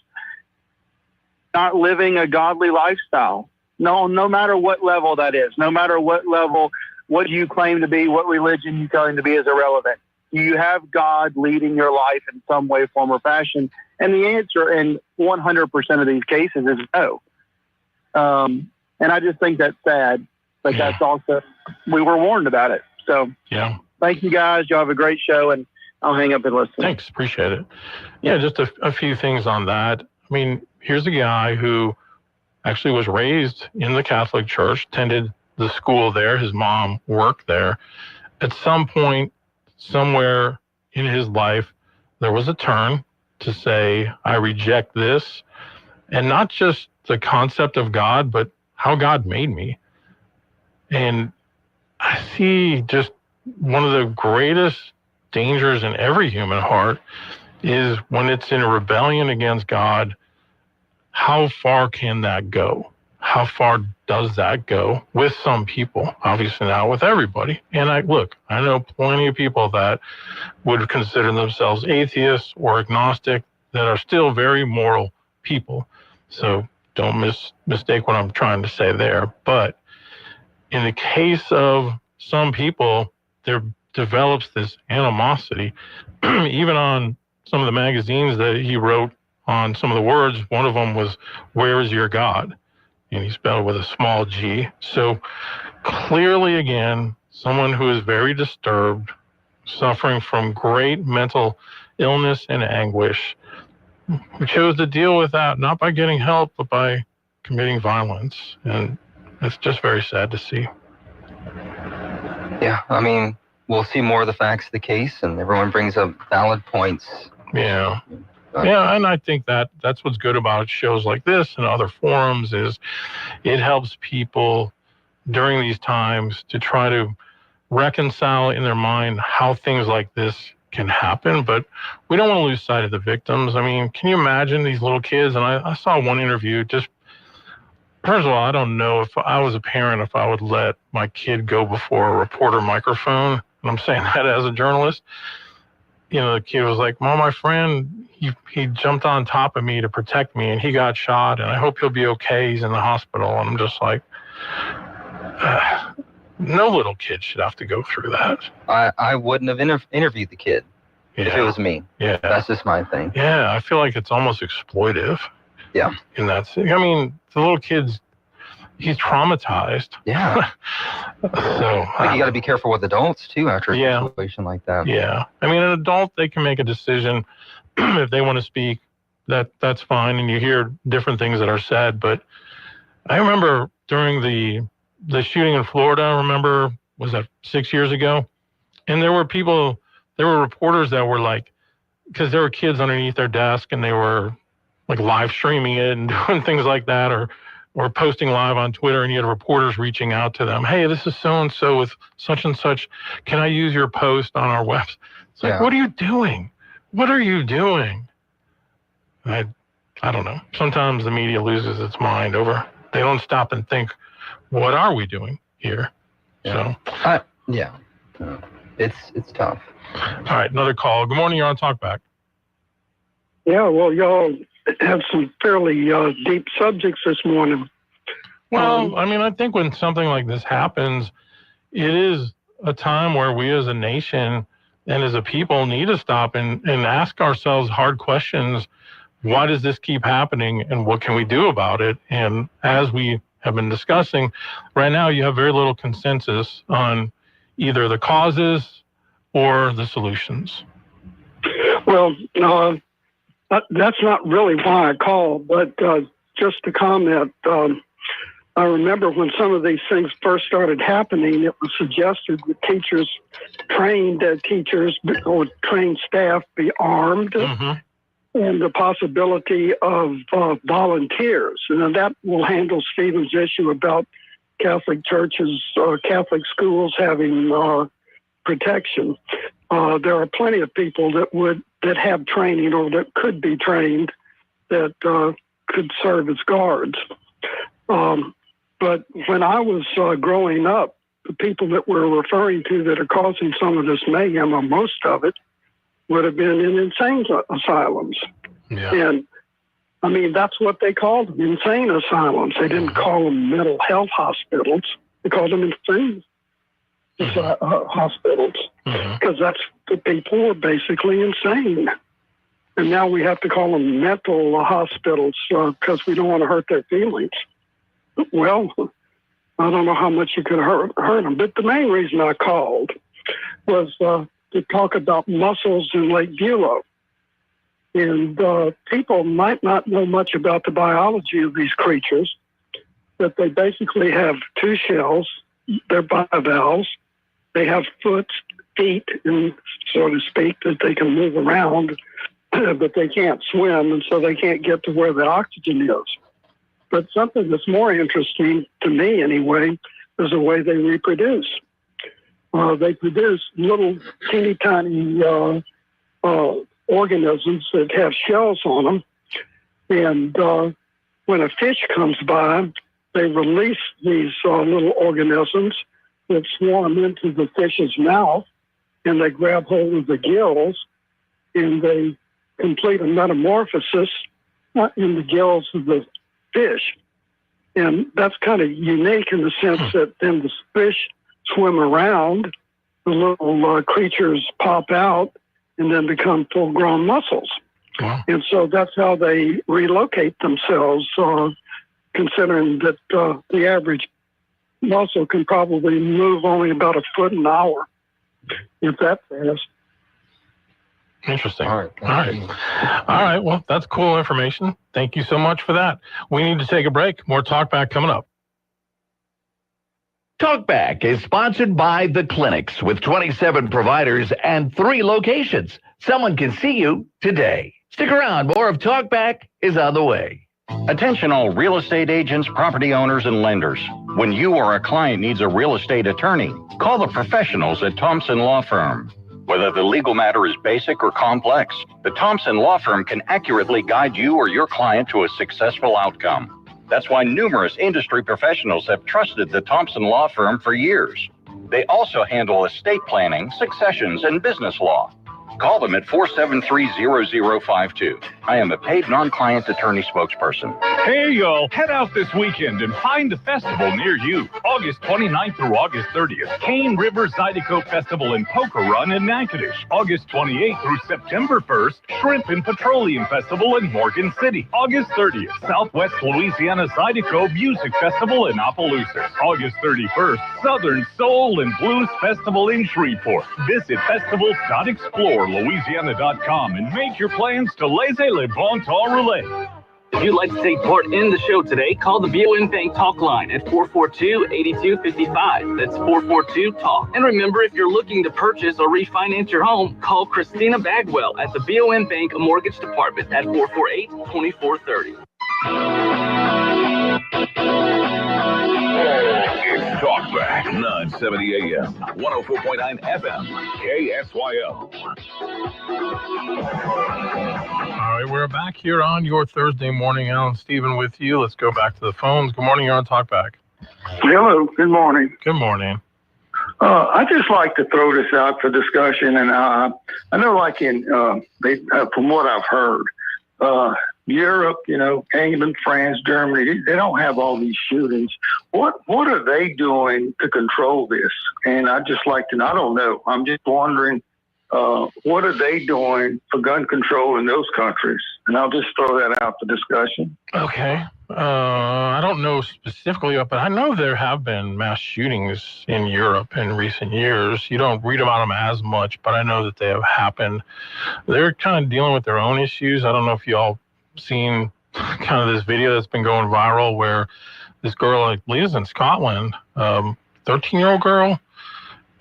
not living a godly lifestyle. No matter what level that is, no matter what level, what you claim to be, what religion you claim to be is irrelevant. You have God leading your life in some way, form, or fashion. And the answer in 100% of these cases is no. And I just think that's sad, but that's also, we were warned about it. So thank you guys. Y'all have a great show, and I'll hang up and listen. Thanks. Appreciate it. Yeah, just a few things on that. I mean, here's a guy who actually was raised in the Catholic Church, attended the school there. His mom worked there. At some point, somewhere in his life, there was a turn to say, I reject this. And not just the concept of God, but how God made me. And I see just one of the greatest dangers in every human heart is when it's in rebellion against God. How far can that go? How far does that go with some people? Obviously not with everybody. And I know plenty of people that would consider themselves atheists or agnostic that are still very moral people. So don't mistake what I'm trying to say there. But in the case of some people, there develops this animosity. Even on some of the magazines that he wrote on some of the words, one of them was, "Where is your God?" And he spelled it with a small g. So clearly, again, someone who is very disturbed, suffering from great mental illness and anguish, who chose to deal with that, not by getting help, but by committing violence. And it's just very sad to see. Yeah, I mean, we'll see more of the facts of the case, and everyone brings up valid points. Yeah. Yeah, and I think that's what's good about shows like this and other forums is it helps people during these times to try to reconcile in their mind how things like this can happen. But we don't want to lose sight of the victims. I mean, can you imagine these little kids? And I saw one interview. Just first of all, I don't know if I was a parent if I would let my kid go before a reporter microphone. And I'm saying that as a journalist. You know, the kid was like, "Mom, my friend, he jumped on top of me to protect me and he got shot and I hope he'll be okay. He's in the hospital." And I'm just like, no little kid should have to go through that. I wouldn't have interviewed the kid if it was me. Yeah. That's just my thing. Yeah, I feel like it's almost exploitive. Yeah. In that, I mean, the little kid's, he's traumatized. Yeah. So I think you got to be careful with adults too after a situation like that. Yeah. I mean, an adult, they can make a decision if they want to speak. That's fine. And you hear different things that are said. But I remember during the shooting in Florida, was that 6 years ago? And there were reporters that were like, because there were kids underneath their desk and they were like live streaming it and doing things like that, or posting live on Twitter, and you had reporters reaching out to them. "Hey, this is so-and-so with such and such. Can I use your post on our website?" It's like, what are you doing? What are you doing? I don't know. Sometimes the media loses its mind over, they don't stop and think, what are we doing here? Yeah. So. It's tough. All right, another call. Good morning, you're on Talkback. Yeah, well, y'all have some fairly deep subjects this morning. Well, I mean, I think when something like this happens, it is a time where we as a nation and as a people need to stop and ask ourselves hard questions. Why does this keep happening and what can we do about it? And as we have been discussing, right now you have very little consensus on either the causes or the solutions. Well, that's not really why I called, but just to comment, I remember when some of these things first started happening, it was suggested that teachers, trained teachers or trained staff be armed, and the possibility of volunteers. And that will handle Stephen's issue about Catholic churches or Catholic schools having protection. There are plenty of people that have training or that could be trained that could serve as guards. But when I was growing up, the people that we're referring to that are causing some of this mayhem, or most of it, would have been in insane asylums. Yeah. And I mean, that's what they called them, insane asylums. They didn't call them mental health hospitals. They called them insane hospitals, because that's the people were basically insane. And now we have to call them mental hospitals because we don't want to hurt their feelings. Well, I don't know how much you could hurt them, but the main reason I called was to talk about mussels in Lake Bulow. And people might not know much about the biology of these creatures, but they basically have two shells. They're bivalves. They have feet, and so to speak, that they can move around, but they can't swim, and so they can't get to where the oxygen is. But something that's more interesting, to me anyway, is the way they reproduce. They produce little teeny tiny organisms that have shells on them. And when a fish comes by, they release these little organisms that swarm into the fish's mouth, and they grab hold of the gills, and they complete a metamorphosis in the gills of the fish. And that's kind of unique in the sense that then the fish swim around, the little creatures pop out, and then become full-grown mussels. Wow. And so that's how they relocate themselves, considering that the average mussel can probably move only about a foot an hour, if that fast. Interesting. All right. Well, that's cool information. Thank you so much for that. We need to take a break. More Talk Back coming up. Talkback is sponsored by The Clinics with 27 providers and 3 locations. Someone can see you today. Stick around. More of Talkback is on the way. Attention all real estate agents, property owners, and lenders. When you or a client needs a real estate attorney, call the professionals at Thompson Law Firm. Whether the legal matter is basic or complex, the Thompson Law Firm can accurately guide you or your client to a successful outcome. That's why numerous industry professionals have trusted the Thompson Law Firm for years. They also handle estate planning, successions, and business law. Call them at 473-0052. I am a paid non-client attorney spokesperson. Hey, y'all. Head out this weekend and find a festival near you. August 29th through August 30th. Cane River Zydeco Festival and Poker Run in Natchitoches. August 28th through September 1st. Shrimp and Petroleum Festival in Morgan City. August 30th. Southwest Louisiana Zydeco Music Festival in Opelousas. August 31st. Southern Soul and Blues Festival in Shreveport. Visit festivals.explorelouisiana.com and make your plans to laissez le bon temps relais. If you'd like to take part in the show today, call the BON Bank Talk line at 442-8255. That's 442-TALK. And remember, if you're looking to purchase or refinance your home, call Christina Bagwell at the BON Bank Mortgage Department at 448-2430. It's Talkback, 970 AM, 104.9 FM, KSYO. All right, we're back here on your Thursday morning. Alan Stephen with you. Let's go back to the phones. Good morning, you're on Talkback. Hello, good morning. Good morning. I just like to throw this out for discussion, and I know, like from what I've heard, Europe, England, France, Germany, they don't have all these shootings. What are they doing to control this? And I'd just like to know. I don't know. I'm just wondering, what are they doing for gun control in those countries? And I'll just throw that out for discussion. Okay. I don't know specifically, but I know there have been mass shootings in Europe in recent years. You don't read about them as much, but I know that they have happened. They're kind of dealing with their own issues. I don't know if you all seen kind of this video that's been going viral where this girl, I believe, is in Scotland, 13-year-old girl,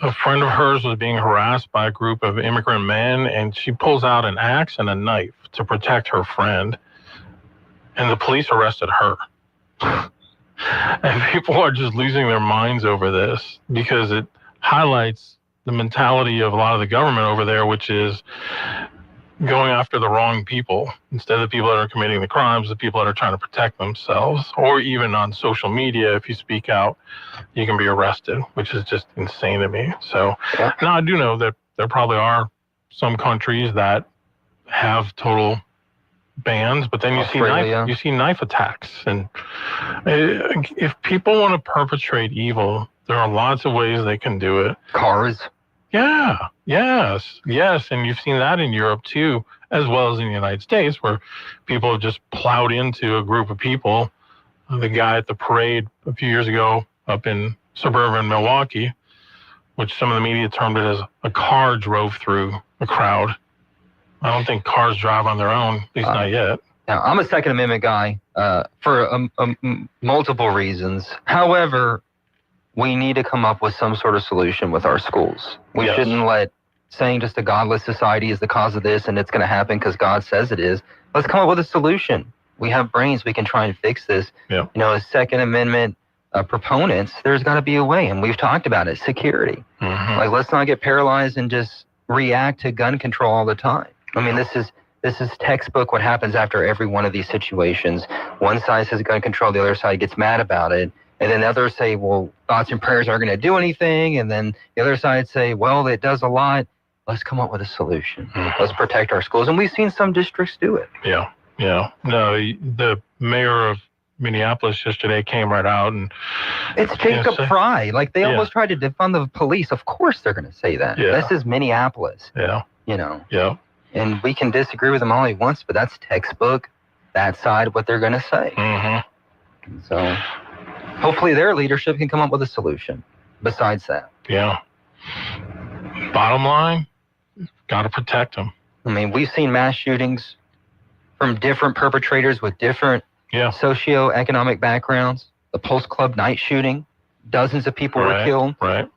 a friend of hers was being harassed by a group of immigrant men, and she pulls out an axe and a knife to protect her friend, and the police arrested her. And people are just losing their minds over this because it highlights the mentality of a lot of the government over there, which is going after the wrong people instead of the people that are committing the crimes, the people that are trying to protect themselves. Or even on social media, if you speak out, you can be arrested, which is just insane to me. So now I do know that there probably are some countries that have total bans, but then you see knife attacks. And if people want to perpetrate evil, there are lots of ways they can do it. Cars. Yeah, yes. And you've seen that in Europe too, as well as in the United States, where people have just plowed into a group of people. The guy at the parade a few years ago up in suburban Milwaukee, which some of the media termed it as a car drove through the crowd. I don't think cars drive on their own, at least not yet. Now, I'm a Second Amendment guy for multiple reasons. However, we need to come up with some sort of solution with our schools. We shouldn't let saying just a godless society is the cause of this and it's going to happen because God says it is. Let's come up with a solution. We have brains. We can try and fix this. Yeah. You know, as Second Amendment proponents, there's got to be a way, and we've talked about it, security. Like, let's not get paralyzed and just react to gun control all the time. I mean, this is textbook what happens after every one of these situations. One side says gun control, the other side gets mad about it. And then the others say, well, thoughts and prayers aren't going to do anything. And then the other side say, well, it does a lot. Let's come up with a solution. Let's protect our schools. And we've seen some districts do it. Yeah. No, the mayor of Minneapolis yesterday came right out and... It's Jacob Fry. Like, they almost tried to defund the police. Of course they're going to say that. Yeah. This is Minneapolis. Yeah. You know. Yeah. And we can disagree with them all he wants, but that's textbook, that side, what they're going to say. So hopefully their leadership can come up with a solution besides that. Yeah. Bottom line, got to protect them. I mean, we've seen mass shootings from different perpetrators with different socioeconomic backgrounds. The Pulse Club night shooting, dozens of people were killed. Right.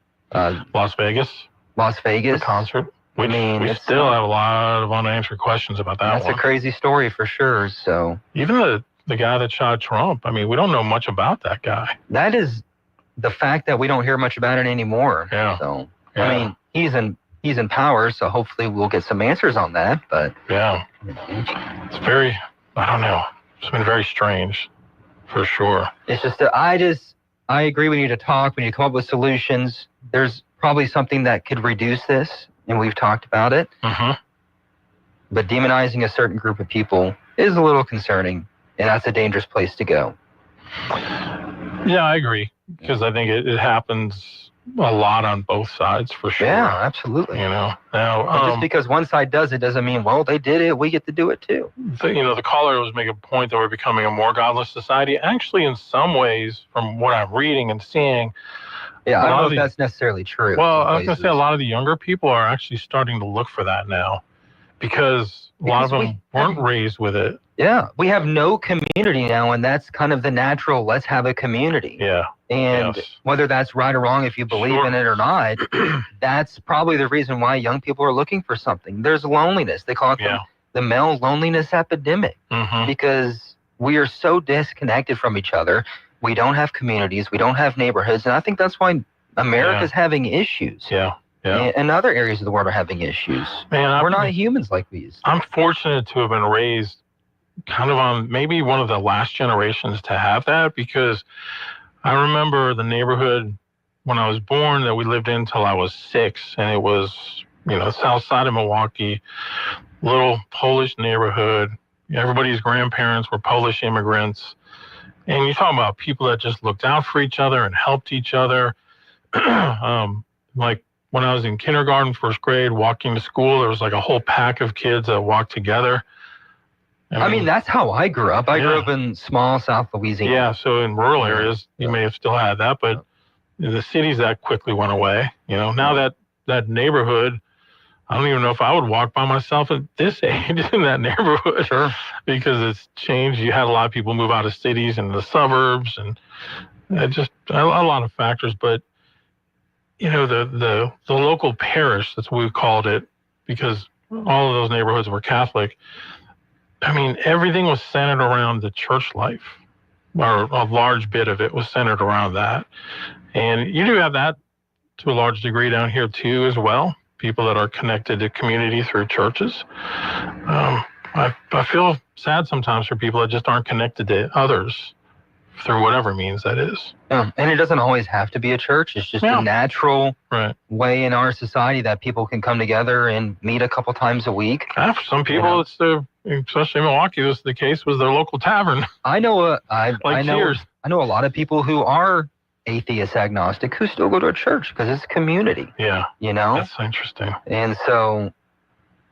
Las Vegas. The concert. We still have a lot of unanswered questions about that. That's a crazy story for sure. So even the guy that shot Trump, I mean, we don't know much about that guy. That is the fact that we don't hear much about it anymore. Yeah. So I mean, he's in power, so hopefully we'll get some answers on that. But it's very, I don't know. It's been very strange, for sure. It's just I agree. We need to talk. We need to come up with solutions. There's probably something that could reduce this, and we've talked about it. But demonizing a certain group of people is a little concerning, and that's a dangerous place to go. Yeah, I agree, because I think it happens a lot on both sides, for sure. Yeah, absolutely. You know, now just because one side does it doesn't mean, well, they did it, we get to do it too. The caller was making a point that we're becoming a more godless society. Actually, in some ways, from what I'm reading and seeing, I don't know if that's necessarily true. Well, I was going to say a lot of the younger people are actually starting to look for that now, because a lot of them weren't raised with it. Yeah, we have no community now, and that's kind of the natural, let's have a community. Yeah. And whether that's right or wrong, if you believe in it or not, that's probably the reason why young people are looking for something. There's loneliness. They call it the male loneliness epidemic, because we are so disconnected from each other. We don't have communities. We don't have neighborhoods. And I think that's why America's having issues. Yeah. And other areas of the world are having issues. Man, we're not humans like we used to. I'm fortunate to have been raised kind of on maybe one of the last generations to have that, because I remember the neighborhood when I was born that we lived in till I was 6, and it was, south side of Milwaukee, little Polish neighborhood. Everybody's grandparents were Polish immigrants. And you're talking about people that just looked out for each other and helped each other. Like when I was in kindergarten, first grade, walking to school, there was like a whole pack of kids that walked together. I mean, that's how I grew up. I grew up in small South Louisiana. Yeah, so in rural areas, you may have still had that, but in the cities, that quickly went away. Now that neighborhood, I don't even know if I would walk by myself at this age in that neighborhood. Sure. Because it's changed. You had a lot of people move out of cities and the suburbs, and just a lot of factors. But, the local parish, that's what we called it, because all of those neighborhoods were Catholic. I mean, everything was centered around the church life, or a large bit of it was centered around that. And you do have that to a large degree down here too as well. people that are connected to community through churches. I feel sad sometimes for people that just aren't connected to others through whatever means that is. And it doesn't always have to be a church. It's just a natural way in our society that people can come together and meet a couple times a week. For some people, it's especially in Milwaukee, this the case was their local tavern. I know. I know. Cheers. I know a lot of people who are atheist, agnostic, who still go to a church because it's community. Yeah. You know. That's interesting. And so,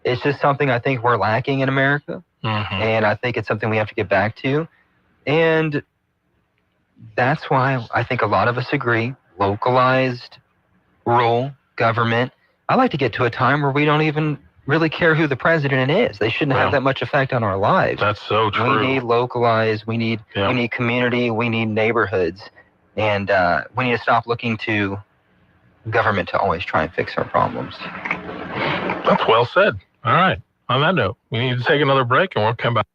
it's just something I think we're lacking in America, and I think it's something we have to get back to, and that's why I think a lot of us agree, localized, rural government. I like to get to a time where we don't even really care who the president is. They shouldn't have that much effect on our lives. That's so true. We need localized, we need community, we need neighborhoods, and we need to stop looking to government to always try and fix our problems. That's well said. All right. On that note, we need to take another break and we'll come back.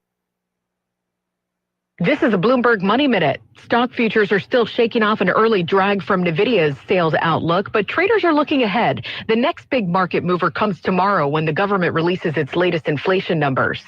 This is a Bloomberg Money Minute. Stock futures are still shaking off an early drag from NVIDIA's sales outlook, but traders are looking ahead. The next big market mover comes tomorrow when the government releases its latest inflation numbers.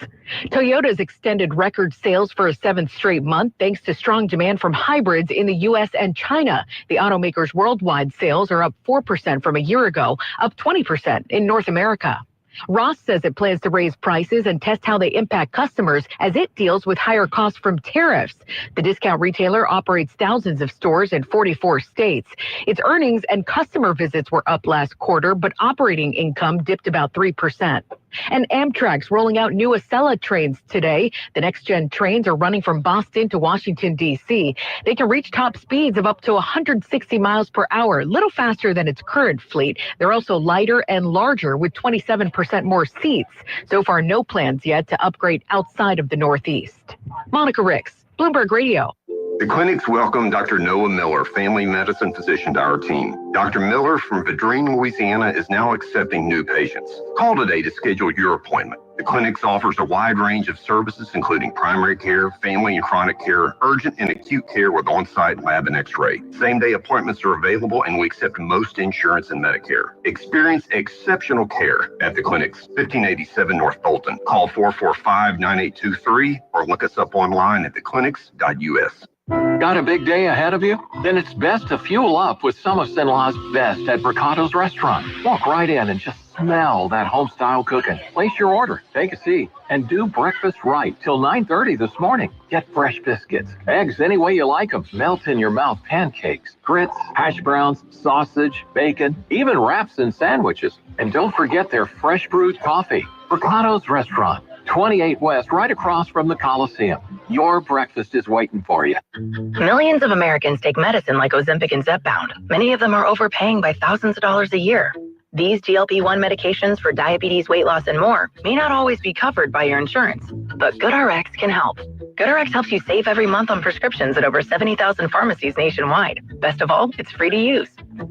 Toyota's extended record sales for a seventh straight month thanks to strong demand from hybrids in the U.S. and China. The automaker's worldwide sales are up 4% from a year ago, up 20% in North America. Ross says it plans to raise prices and test how they impact customers as it deals with higher costs from tariffs. The discount retailer operates thousands of stores in 44 states. Its earnings and customer visits were up last quarter, but operating income dipped about 3%. And Amtrak's rolling out new Acela trains today. The next-gen trains are running from Boston to Washington, D.C. They can reach top speeds of up to 160 miles per hour, a little faster than its current fleet. They're also lighter and larger with 27% more seats. So far, no plans yet to upgrade outside of the Northeast. Monica Ricks, Bloomberg Radio. The clinics welcome Dr. Noah Miller, family medicine physician, to our team. Dr. Miller from Vadrine, Louisiana, is now accepting new patients. Call today to schedule your appointment. The clinics offers a wide range of services, including primary care, family and chronic care, urgent and acute care with on-site lab and x-ray. Same-day appointments are available, and we accept most insurance and Medicare. Experience exceptional care at the clinics, 1587 North Bolton. Call 445-9823 or look us up online at theclinics.us. Got a big day ahead of you? Then it's best to fuel up with some of Sinla's best at Bricato's restaurant. Walk right in and just smell that home-style cooking. Place your order, take a seat, and do breakfast right till 9:30 this morning. Get fresh biscuits, eggs any way you like them, melt-in-your-mouth pancakes, grits, hash browns, sausage, bacon, even wraps and sandwiches. And don't forget their fresh brewed coffee. Bricato's restaurant, 28 West, right across from the Coliseum. Your breakfast is waiting for you. Millions of Americans take medicine like Ozempic and Zepbound. Many of them are overpaying by thousands of dollars a year. These GLP-1 medications for diabetes, weight loss, and more may not always be covered by your insurance, but GoodRx can help. GoodRx helps you save every month on prescriptions at over 70,000 pharmacies nationwide. Best of all, it's free to use.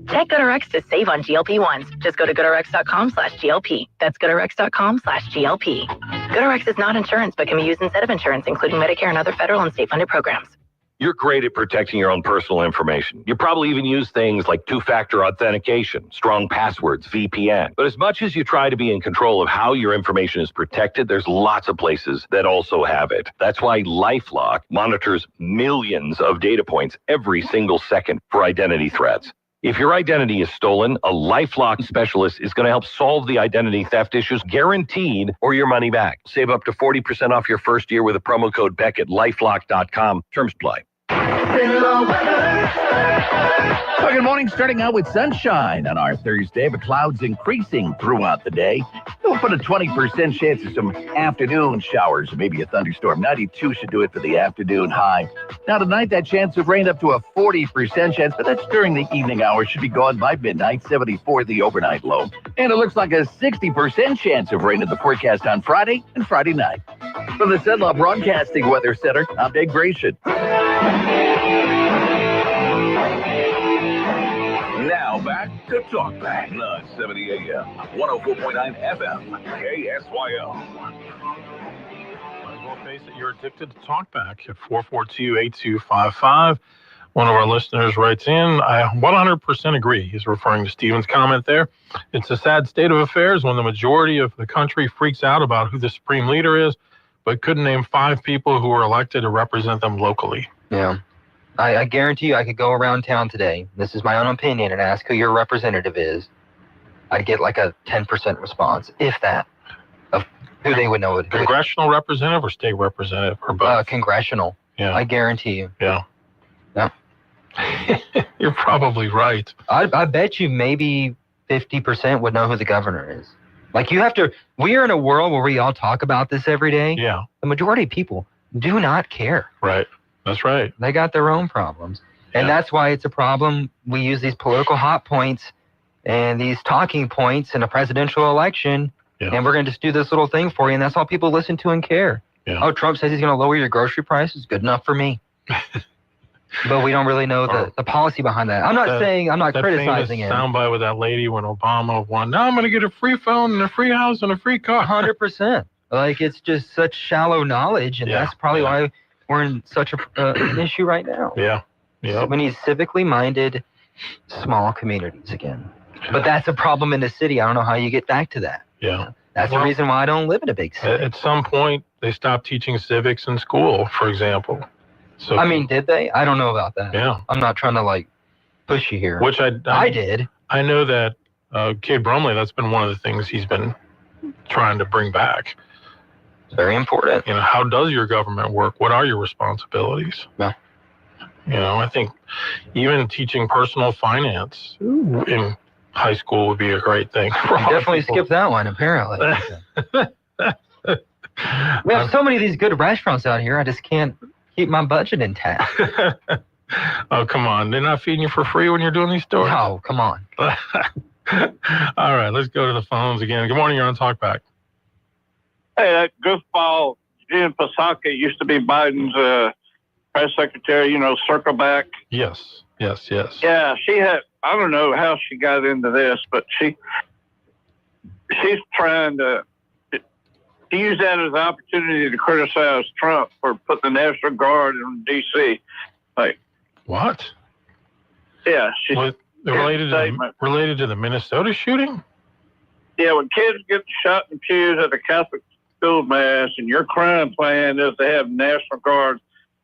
Take GoodRx to save on GLP-1s. Just go to GoodRx.com/GLP. That's GoodRx.com/GLP. GoodRx is not insurance, but can be used instead of insurance, including Medicare and other federal and state-funded programs. You're great at protecting your own personal information. You probably even use things like two-factor authentication, strong passwords, VPN. But as much as you try to be in control of how your information is protected, there's lots of places that also have it. That's why LifeLock monitors millions of data points every single second for identity threats. If your identity is stolen, a LifeLock specialist is going to help solve the identity theft issues, guaranteed, or your money back. Save up to 40% off your first year with a promo code Beck at LifeLock.com. Terms apply. Well, good morning. Starting out with sunshine on our Thursday, but clouds increasing throughout the day. We'll put a 20% chance of some afternoon showers, maybe a thunderstorm. 92 should do it for the afternoon high. Now tonight, that chance of rain up to a 40% chance, but that's during the evening hours. Should be gone by midnight. 74 the overnight low. And it looks like a 60% chance of rain in the forecast on Friday and Friday night. From the Cenla Broadcasting Weather Center, I'm Dave Gratian. Now back to Talk Back. 970 AM, 104.9 FM, KSYO. Might as well face it, you're addicted to Talkback at 442-8255. One of our listeners writes in, I 100% agree. He's referring to Stephen's comment there. It's a sad state of affairs when the majority of the country freaks out about who the supreme leader is, but couldn't name 5 people who were elected to represent them locally. Yeah. I guarantee you I could go around town today, this is my own opinion, and ask who your representative is. I'd get like a 10% response, if that, of who they would know. Congressional representative or state representative or both? Congressional. Yeah. I guarantee you. Yeah. Yeah. You're probably right. I bet you maybe 50% would know who the governor is. Like we are in a world where we all talk about this every day. Yeah. The majority of people do not care. Right. That's right. They got their own problems. And that's why it's a problem. We use these political hot points and these talking points in a presidential election. Yeah. And we're going to just do this little thing for you. And that's all people listen to and care. Yeah. Oh, Trump says he's going to lower your grocery prices. Good enough for me. But we don't really know the policy behind that. I'm not criticizing it. That famous soundbite with that lady when Obama won. Now I'm going to get a free phone and a free house and a free car. 100%. Like, it's just such shallow knowledge, and that's probably why we're in such an issue right now. Yeah. Yeah. So we need civically minded, small communities again. But that's a problem in the city. I don't know how you get back to that. Yeah. That's the reason why I don't live in a big city. At some point, they stopped teaching civics in school, for example. So, I mean, did they? I don't know about that. Yeah. I'm not trying to, push you here. Which I did. I know that Cade Brumley, that's been one of the things he's been trying to bring back. It's very important. How does your government work? What are your responsibilities? Yeah. I think even teaching personal finance in high school would be a great thing. You definitely skipped that one, apparently. We have so many of these good restaurants out here, I just can't keep my budget intact. Oh, come on. They're not feeding you for free when you're doing these stories? No, come on. All right, let's go to the phones again. Good morning, you're on Talkback. Hey, that goofball, Jen Psaki, used to be Biden's press secretary, circle back. Yes. Yeah, she had, I don't know how she got into this, but she's trying to use that as an opportunity to criticize Trump for putting the National Guard in D.C. What? Yeah. She's related to the Minnesota shooting? Yeah, when kids get shot in pews at the Catholic school mass and your crime plan is to have National Guard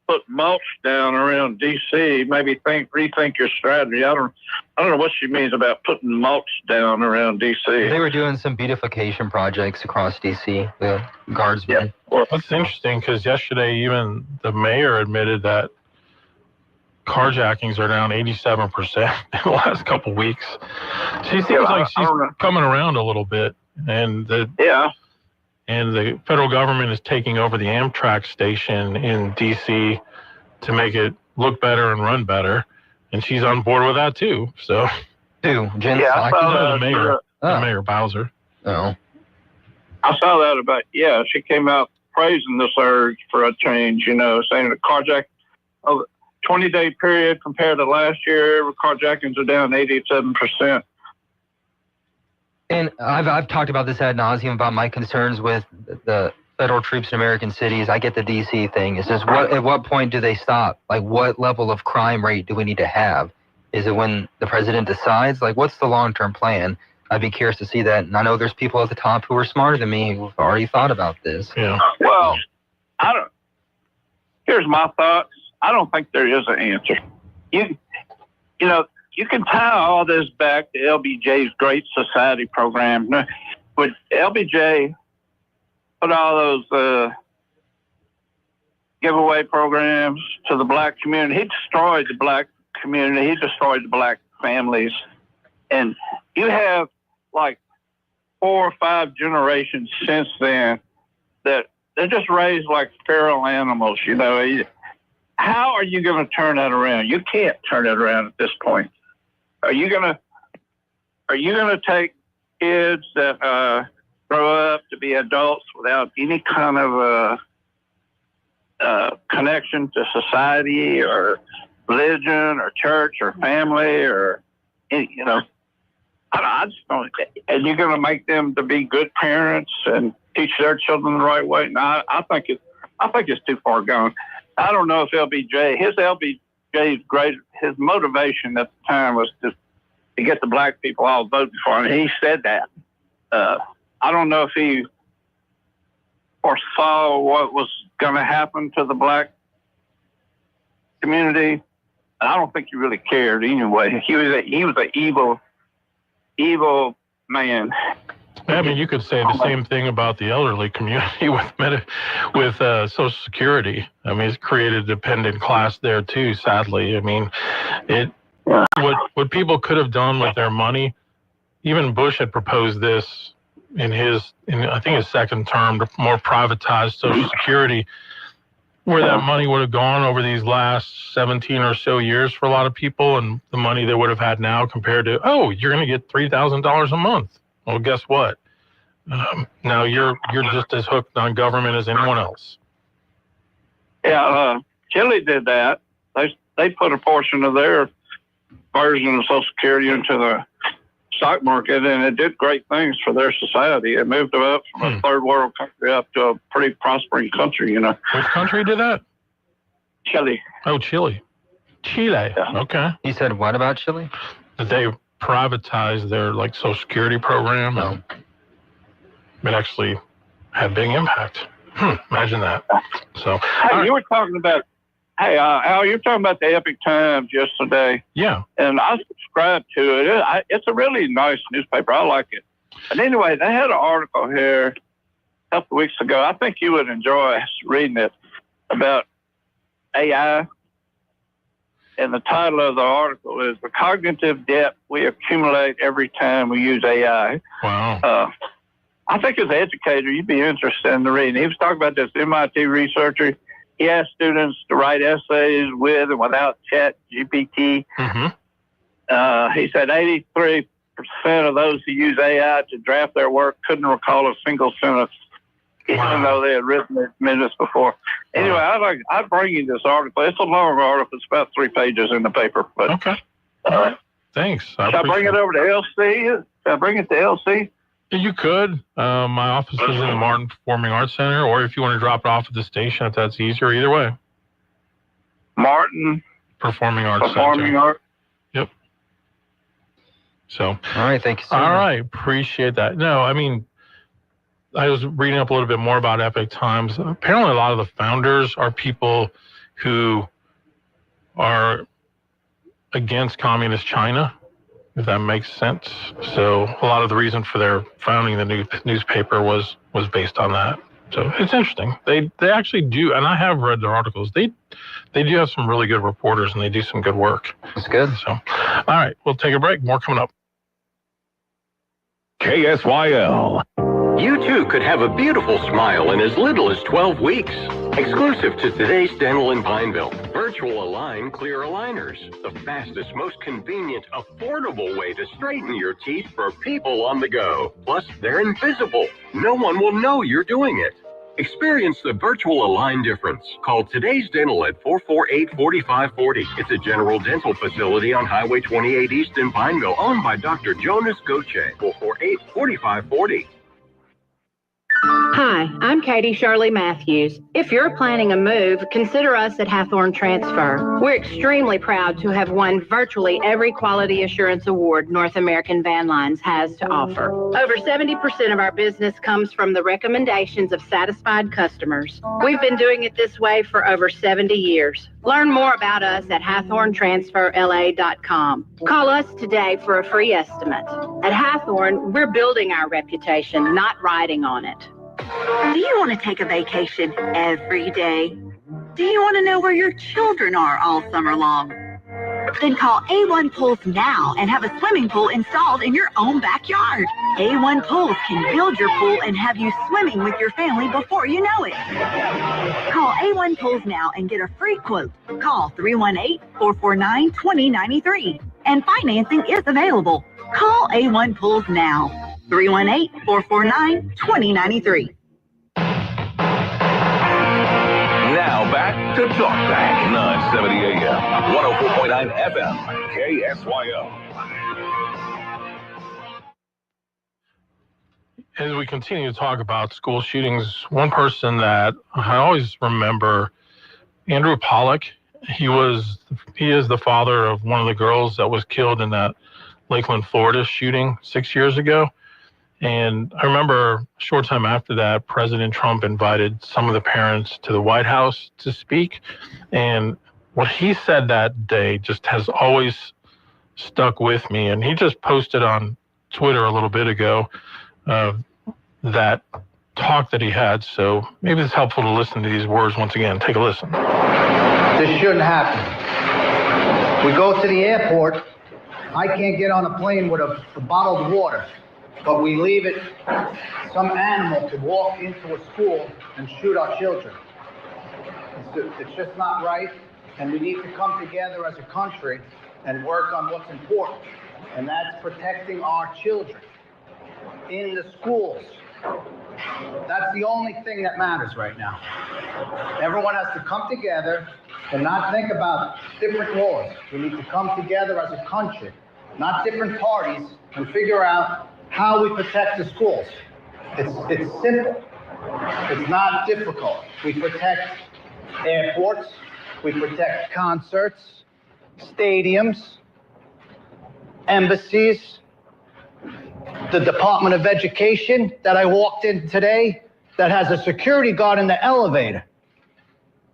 put mulch down around D.C., maybe rethink your strategy. I don't know what she means about putting mulch down around D.C. They were doing some beautification projects across D.C., the guardsmen. Yeah. That's interesting because yesterday even the mayor admitted that carjackings are down 87% in the last couple weeks. She seems like she's coming around a little bit, and the federal government is taking over the Amtrak station in D.C. to make it look better and run better, and she's on board with that too. So, Jen the Mayor Bowser. Oh, I saw that she came out praising the surge for a change. Saying the carjack 20-day period compared to last year, carjackings are down 87%. And I've talked about this ad nauseum about my concerns with the federal troops in American cities. I get the D.C. thing. It's just at what point do they stop? What level of crime rate do we need to have? Is it when the president decides? What's the long-term plan? I'd be curious to see that. And I know there's people at the top who are smarter than me who've already thought about this. Yeah. Well, here's my thoughts. I don't think there is an answer. You can tie all this back to LBJ's Great Society program. Would LBJ put all those giveaway programs to the black community? He destroyed the black community. He destroyed the black families. And you have 4 or 5 generations since then that they're just raised like feral animals, How are you going to turn that around? You can't turn it around at this point. Are you gonna take kids that grow up to be adults without any kind of connection to society or religion or church or family or I just don't. And you're going to make them to be good parents and teach their children the right way? No, I think it's too far gone. I don't know if his Jay's great. His motivation at the time was to get the black people all voting for him. He said that. I don't know if he foresaw what was going to happen to the black community. I don't think he really cared anyway. He was an evil man. I mean, you could say the same thing about the elderly community with Social Security. I mean, it's created a dependent class there too. Sadly, I mean, what people could have done with their money. Even Bush had proposed this in I think his second term, to more privatized Social Security, where that money would have gone over these last 17 or so years for a lot of people, and the money they would have had now compared to, you're going to get $3,000 a month. Well, guess what? Now you're just as hooked on government as anyone else. Yeah, Chile did that. They put a portion of their version of Social Security into the stock market, and it did great things for their society. It moved them up from a third world country up to a pretty prospering country, you know. Which country did that? Chile. Oh, Chile. Chile. Yeah. Okay. You said what about Chile? That they privatized their Social Security program. No. It actually had big impact. Imagine that. So, hey, you were talking about, Al, you were talking about the Epic Times yesterday. Yeah. And I subscribe to it. It's a really nice newspaper. I like it. But anyway, they had an article here a couple of weeks ago. I think you would enjoy reading it, about AI. And the title of the article is "The Cognitive Debt We Accumulate Every Time We Use AI." Wow. I think as an educator, you'd be interested in the reading. He was talking about this MIT researcher. He asked students to write essays with and without ChatGPT. Mm-hmm. He said 83% of those who use AI to draft their work couldn't recall a single sentence, even though they had written it minutes before. Anyway, I'd bring you this article. It's a long article. It's about 3 pages in the paper. But, okay. Thanks. Should I bring it over to LC? Should I bring it to LC? You could. My office is in the Martin Performing Arts Center, or if you want to drop it off at the station, if that's easier, either way. Martin Performing Arts Performing Center. Arts. Yep. So. All right, thank you so much. much. All right, appreciate that. No, I mean, I was reading up a little bit more about Epic Times. Apparently, a lot of the founders are people who are against communist China, if that makes sense. So a lot of the reason for their founding the newspaper was based on that. So it's interesting. They actually do, and I have read their articles. They do have some really good reporters, and they do some good work. That's good. So, all right, we'll take a break. More coming up. KSYL. You too could have a beautiful smile in as little as 12 weeks. Exclusive to Today's Dental in Pineville. Virtual Align Clear Aligners. The fastest, most convenient, affordable way to straighten your teeth for people on the go. Plus, they're invisible. No one will know you're doing it. Experience the Virtual Align difference. Call Today's Dental at 448-4540. It's a general dental facility on Highway 28 East in Pineville, owned by Dr. Jonas Goche. 448-4540. Hi, I'm Katie Shirley Matthews. If you're planning a move, consider us at Hathorn Transfer. We're extremely proud to have won virtually every quality assurance award North American Van Lines has to offer. Over 70% of our business comes from the recommendations of satisfied customers. We've been doing it this way for over 70 years. Learn more about us at HathornTransferLA.com. Call us today for a free estimate. At Hathorn, we're building our reputation, not riding on it. Do you want to take a vacation every day? Do you want to know where your children are all summer long? Then call A1 Pools now and have a swimming pool installed in your own backyard. A1 Pools can build your pool and have you swimming with your family before you know it. Call A1 Pools now and get a free quote. Call 318-449-2093. And financing is available. Call A1 Pools now. 318-449-2093. Now back to Talkback, 970 AM, 104.9 FM, KSYO. As we continue to talk about school shootings, one person that I always remember, Andrew Pollack, He is the father of one of the girls that was killed in that Lakeland, Florida shooting 6 years ago. And I remember a short time after that, President Trump invited some of the parents to the White House to speak. And what he said that day just has always stuck with me. And he just posted on Twitter a little bit ago that talk that he had. So maybe it's helpful to listen to these words once again. Take a listen. This shouldn't happen. We go to the airport. I can't get on a plane with a bottled water. But we leave it, some animal could walk into a school and shoot our children. It's just not right, and we need to come together as a country and work on what's important, and that's protecting our children in the schools. That's the only thing that matters right now. Everyone has to come together and not think about different laws. We need to come together as a country, not different parties, and figure out how we protect the schools. It's simple. It's not difficult. We protect airports. We protect concerts, stadiums, embassies, the Department of Education that I walked in today that has a security guard in the elevator.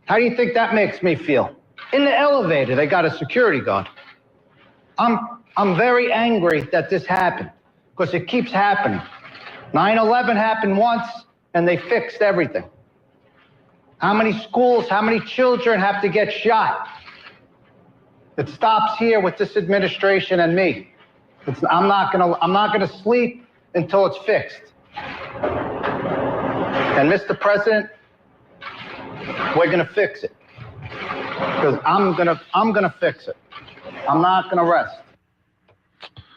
How do you think that makes me feel? In the elevator, they got a security guard. I'm very angry that this happened, because it keeps happening. 9/11 happened once, and they fixed everything. How many schools, how many children have to get shot? It stops here with this administration and me. I'm not gonna sleep until it's fixed. And Mr. President, we're gonna fix it. Because I'm gonna fix it. I'm not gonna rest.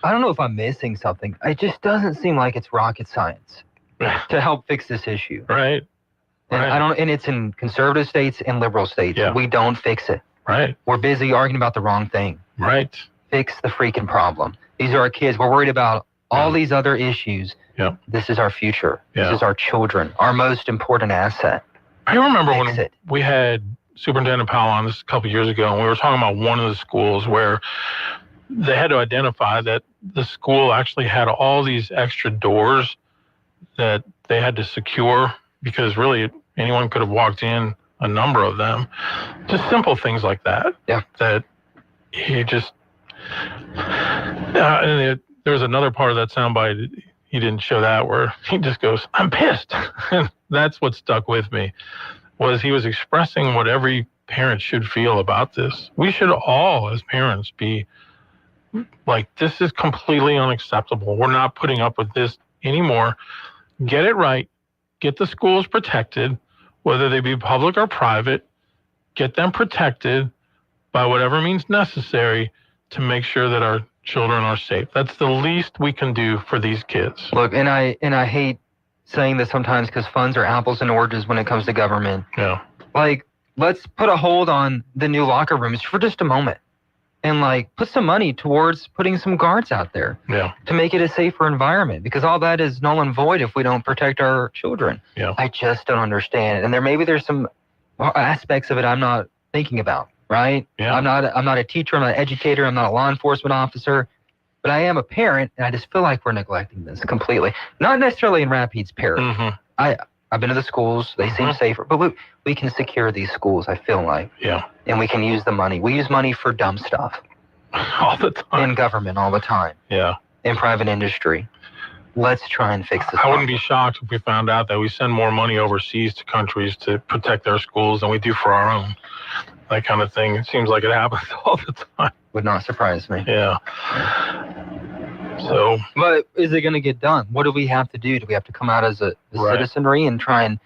I don't know if I'm missing something. It just doesn't seem like it's rocket science to help fix this issue. Right. And it's in conservative states and liberal states. Yeah. We don't fix it. Right. We're busy arguing about the wrong thing. Right. Fix the freaking problem. These are our kids. We're worried about all these other issues. Yeah. This is our future. Yeah. This is our children, our most important asset. I remember when we had Superintendent Powell on this a couple of years ago, and we were talking about one of the schools where they had to identify that the school actually had all these extra doors that they had to secure, because really anyone could have walked in, a number of them. Just simple things like that. Yeah. That he just, and there was another part of that soundbite, he didn't show that, where he just goes, "I'm pissed." And that's what stuck with me, was he was expressing what every parent should feel about this. We should all, as parents, be like, this is completely unacceptable. We're not putting up with this anymore. Get it right. Get the schools protected, whether they be public or private. Get them protected by whatever means necessary to make sure that our children are safe. That's the least we can do for these kids. Look, and I hate saying this sometimes, because funds are apples and oranges when it comes to government. Yeah. Like, let's put a hold on the new locker rooms for just a moment. And like, put some money towards putting some guards out there to make it a safer environment, because all that is null and void if we don't protect our children. Yeah. I just don't understand it. And there's some aspects of it I'm not thinking about, right? Yeah. I'm not a teacher, I'm not an educator, I'm not a law enforcement officer, but I am a parent, and I just feel like we're neglecting this completely. Not necessarily in Rapides Parish. Mm-hmm. I've been to the schools, they seem safer, but we can secure these schools, I feel like. Yeah. And we can use the money. We use money for dumb stuff. All the time. In government all the time. Yeah. In private industry. Let's try and fix this. I wouldn't be shocked if we found out that we send more money overseas to countries to protect their schools than we do for our own. That kind of thing. It seems like it happens all the time. Would not surprise me. Yeah. So, but is it going to get done? What do we have to do? Do we have to come out as a citizenry and try and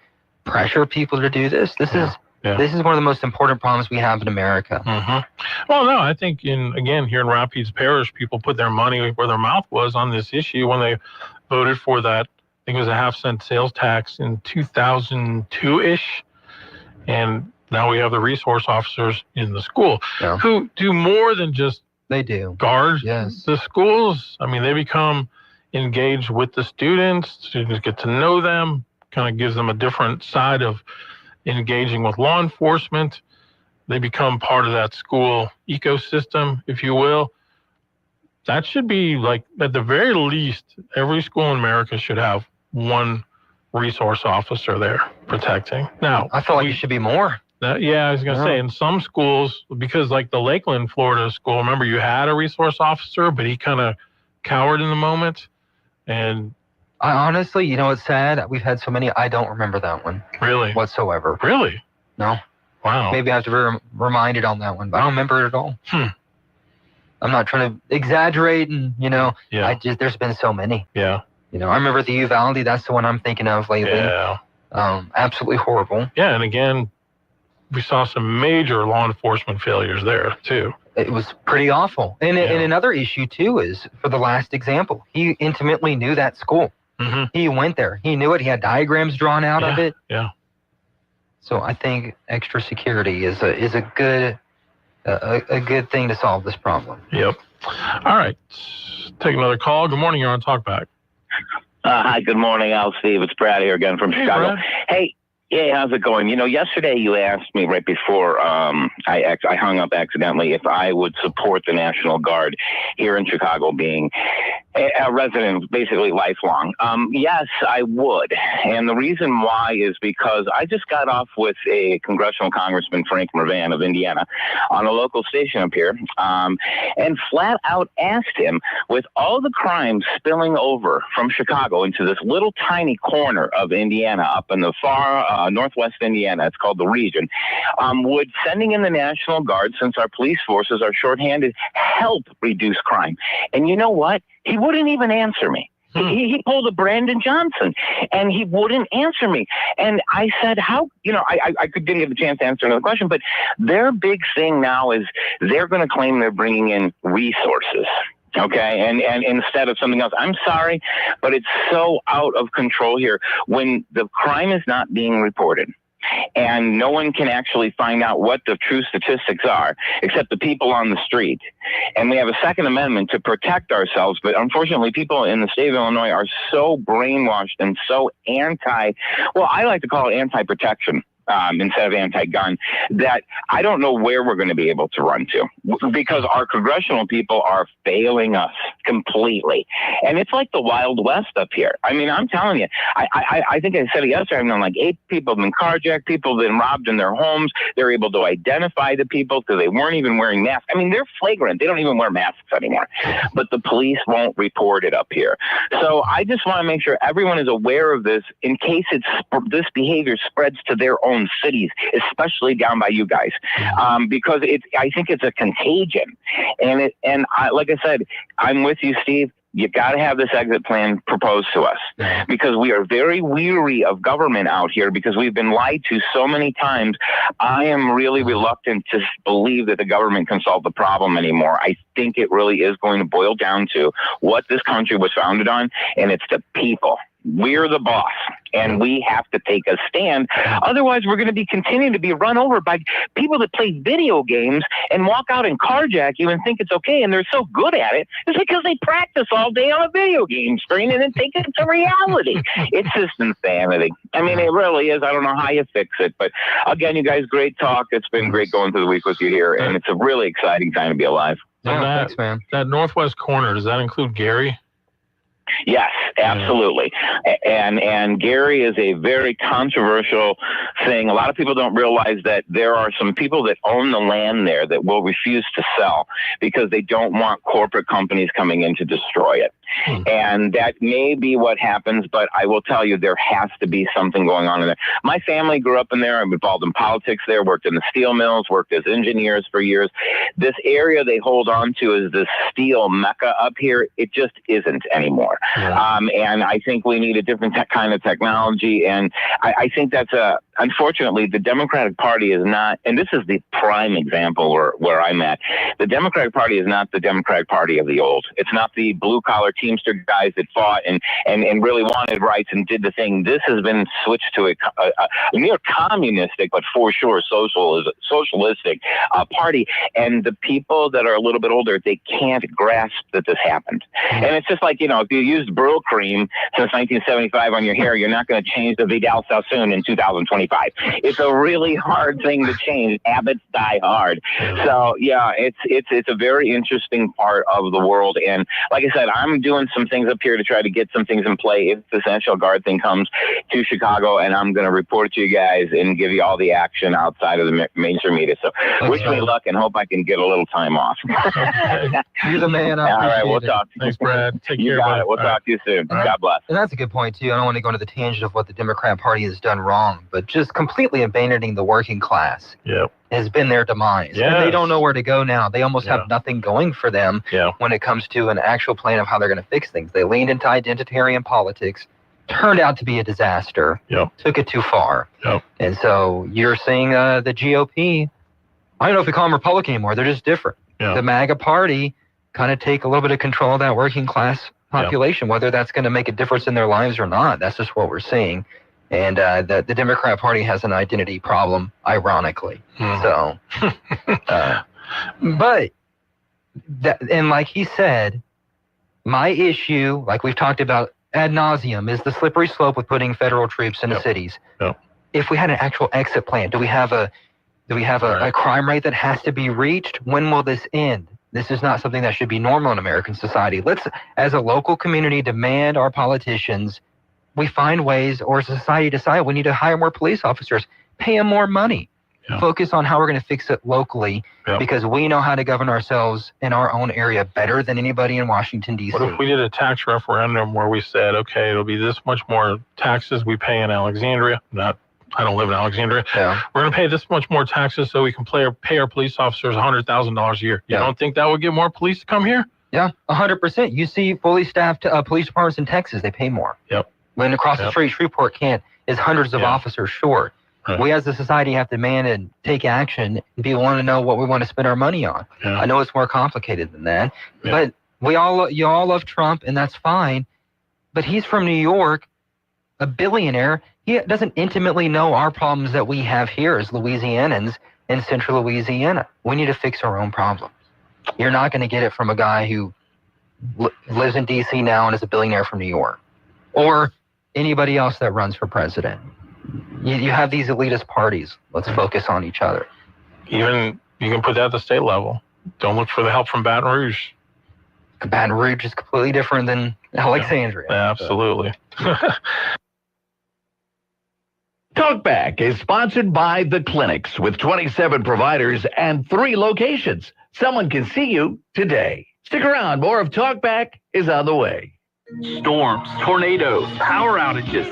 pressure people to do this? This is one of the most important problems we have in America. Mm-hmm. Well, no, I think here in Rapides Parish, people put their money where their mouth was on this issue when they voted for that. I think it was a 50-cent sales tax in 2002-ish, and now we have the resource officers in the school who do more than just guard the schools. I mean, they become engaged with the students. Students get to know them, kind of gives them a different side of engaging with law enforcement. they become part of that school ecosystem, if you will. That should be like, at the very least, every school in America should have one resource officer there protecting. Now, I feel like it should be more. Yeah, I was going to say, in some schools, because like the Lakeland, Florida school, remember you had a resource officer, but he kind of cowered in the moment. And I honestly, you know, it's sad. We've had so many. I don't remember that one. Really? Whatsoever. Really? No. Wow. Maybe I have to be reminded on that one, but I don't remember it at all. I'm not trying to exaggerate, and, you know, there's been so many. Yeah. You know, I remember the Uvalde. That's the one I'm thinking of lately. Yeah. Absolutely horrible. Yeah, and again, we saw some major law enforcement failures there, too. It was pretty awful. And another issue, too, is, for the last example, he intimately knew that school. Mm-hmm. He went there. He knew it. He had diagrams drawn out of it. Yeah. So I think extra security is a good thing to solve this problem. Yep. All right. Let's take another call. Good morning. You're on Talkback. Hi, good morning, Al, Steve. It's Brad here again from Chicago. Brad. Hey, how's it going? You know, yesterday you asked me right before I hung up accidentally if I would support the National Guard here in Chicago, being a resident basically lifelong. Yes, I would. And the reason why is because I just got off with a congressional congressman, Frank Mervan of Indiana, on a local station up here, and flat out asked him, with all the crimes spilling over from Chicago into this little tiny corner of Indiana up in the far northwest Indiana, it's called the region, would sending in the National Guard, since our police forces are shorthanded, help reduce crime? And you know what? He wouldn't even answer me. He pulled a Brandon Johnson, and he wouldn't answer me. And I said, how, you know, I didn't have a chance to answer another question, but their big thing now is they're going to claim they're bringing in resources. Okay. And instead of something else, I'm sorry, but it's so out of control here when the crime is not being reported. And no one can actually find out what the true statistics are, except the people on the street. And we have a Second Amendment to protect ourselves. But unfortunately, people in the state of Illinois are so brainwashed and so I like to call it anti-protection. Instead of anti-gun, that I don't know where we're going to be able to run to, because our congressional people are failing us completely. And it's like the Wild West up here. I mean, I'm telling you, I think I said it yesterday, I've known like 8 people have been carjacked, people have been robbed in their homes. They're able to identify the people because they weren't even wearing masks. I mean, they're flagrant. They don't even wear masks anymore. But the police won't report it up here. So I just want to make sure everyone is aware of this in case this behavior spreads to their own cities, especially down by you guys, because I think it's a contagion. And like I said, I'm with you, Steve. You got to have this exit plan proposed to us, because we are very weary of government out here because we've been lied to so many times. I am really reluctant to believe that the government can solve the problem anymore. I think it really is going to boil down to what this country was founded on, and it's the people. We're the boss, and we have to take a stand. Otherwise, we're going to be continuing to be run over by people that play video games and walk out and carjack you and think it's okay, and they're so good at it. It's because they practice all day on a video game screen and then take it to reality. It's just insanity. I mean, it really is. I don't know how you fix it. But again, you guys, great talk. It's been great going through the week with you here, and it's a really exciting time to be alive. Thanks, man. That northwest corner, does that include Gary? Yes, absolutely. And Gary is a very controversial thing. A lot of people don't realize that there are some people that own the land there that will refuse to sell because they don't want corporate companies coming in to destroy it. And that may be what happens, but I will tell you, there has to be something going on in there. My family grew up in there. I'm involved in politics there, worked in the steel mills, worked as engineers for years. This area they hold on to is this steel mecca up here. It just isn't anymore. And I think we need a different kind of technology. And I think that's unfortunately, the Democratic Party is not, and this is the prime example where I'm at. The Democratic Party is not the Democratic Party of the old. It's not the blue collar Teamster guys that fought and really wanted rights and did the thing. This has been switched to a near communistic, but for sure socialistic party. And the people that are a little bit older, they can't grasp that this happened. And it's just like, if you used Brill cream since 1975 on your hair, you're not going to change the Vidal Sassoon in 2025. It's a really hard thing to change. Habits die hard. So yeah, it's a very interesting part of the world. And like I said, I'm doing some things up here to try to get some things in play if the National Guard thing comes to Chicago, and I'm going to report to you guys and give you all the action outside of the mainstream media. So wish me luck and hope I can get a little time off. You're the man. All right, we'll talk. Thanks, Brad. Take care. You got it. We'll talk to you soon. God bless. And that's a good point, too. I don't want to go into the tangent of what the Democrat Party has done wrong, but just completely abandoning the working class has been their demise. Yes. And they don't know where to go now. They almost have nothing going for them when it comes to an actual plan of how they're going to fix things. They leaned into identitarian politics, turned out to be a disaster, took it too far. And so you're seeing the GOP, I don't know if we call them Republican anymore, they're just different. The MAGA party kind of take a little bit of control of that working class population, whether that's going to make a difference in their lives or not. That's just what we're seeing. And the Democrat Party has an identity problem, ironically. So, but, and like he said, my issue, like we've talked about ad nauseum, is the slippery slope with putting federal troops into cities. If we had an actual exit plan, do we have a crime rate that has to be reached? When will this end? This is not something that should be normal in American society. Let's, as a local community, demand our politicians, we find ways, or as a society decide we need to hire more police officers, pay them more money, focus on how we're going to fix it locally, because we know how to govern ourselves in our own area better than anybody in Washington, D.C. What if we did a tax referendum where we said, okay, it'll be this much more taxes we pay in Alexandria, I don't live in Alexandria. We're going to pay this much more taxes so we can pay our police officers $100,000 a year. You don't think that would get more police to come here? Yeah, 100%. You see fully staffed police departments in Texas, they pay more. When across the street, Shreveport is hundreds of officers short. We as a society have to demand and take action and be willing to know what we want to spend our money on. I know it's more complicated than that, but you all love Trump, and that's fine. But he's from New York, a billionaire. He doesn't intimately know our problems that we have here as Louisianans in central Louisiana. We need to fix our own problems. You're not going to get it from a guy who lives in D.C. now and is a billionaire from New York, or anybody else that runs for president. You have these elitist parties. Let's focus on each other. Even you can put that at the state level. Don't look for the help from Baton Rouge. Baton Rouge is completely different than Alexandria. Absolutely. Talkback is sponsored by The Clinics with 27 providers and 3 locations. Someone can see you today. Stick around. More of Talkback is on the way. Storms, tornadoes, power outages.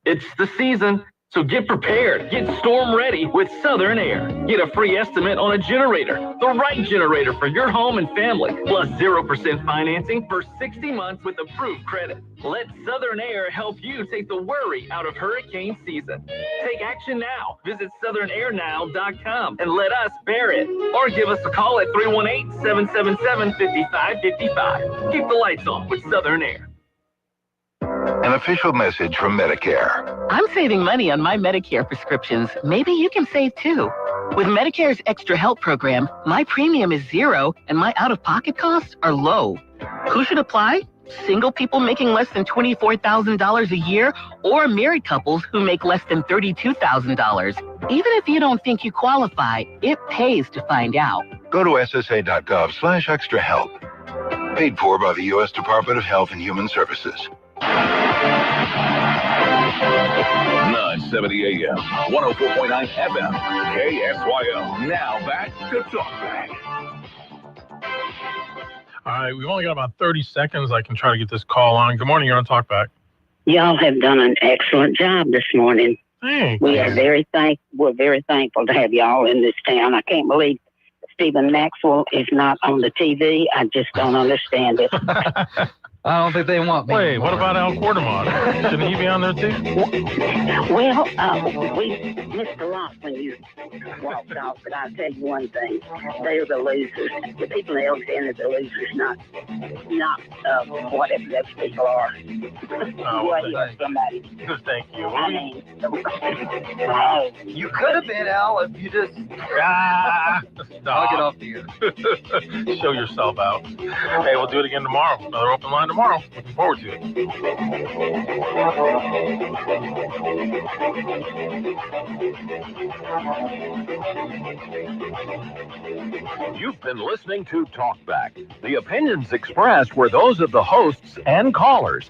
It's the season, so get prepared. Get storm ready with Southern Air. Get a free estimate on a generator, the right generator for your home and family, plus 0% financing for 60 months with approved credit. Let Southern Air help you take the worry out of hurricane season. Take action now. Visit southernairnow.com and let us bear it. Or give us a call at 318-777-5555. Keep the lights on with Southern Air. An official message from Medicare. I'm saving money on my Medicare prescriptions. Maybe you can save too. With Medicare's Extra Help program, my premium is $0 and my out-of-pocket costs are low. Who should apply? Single people making less than $24,000 a year, or married couples who make less than $32,000. Even if you don't think you qualify, it pays to find out. Go to ssa.gov/extrahelp. Paid for by the U.S. Department of Health and Human Services. 970 AM, 104.9 FM, KSYL. Now back to Talkback. All right, we've only got about 30 seconds. I can try to get this call on. Good morning, you're on Talkback. Y'all have done an excellent job this morning. Thanks. We're very thankful to have y'all in this town. I can't believe Stephen Maxwell is not on the TV. I just don't understand it. I don't think they want me. Wait, what about Al Quartermont? Shouldn't he be on there too? Well, we missed a lot when you walked off, but I'll tell you one thing. They're the losers. The people in LGN are the losers, not whatever those people are. Somebody. Thank you. I mean, You could have been, Al, if you just Stop. get off the air. Show yourself out. Hey, we'll do it again tomorrow. Another open line tomorrow. Looking forward to it. You've been listening to Talkback. The opinions expressed were those of the hosts and callers.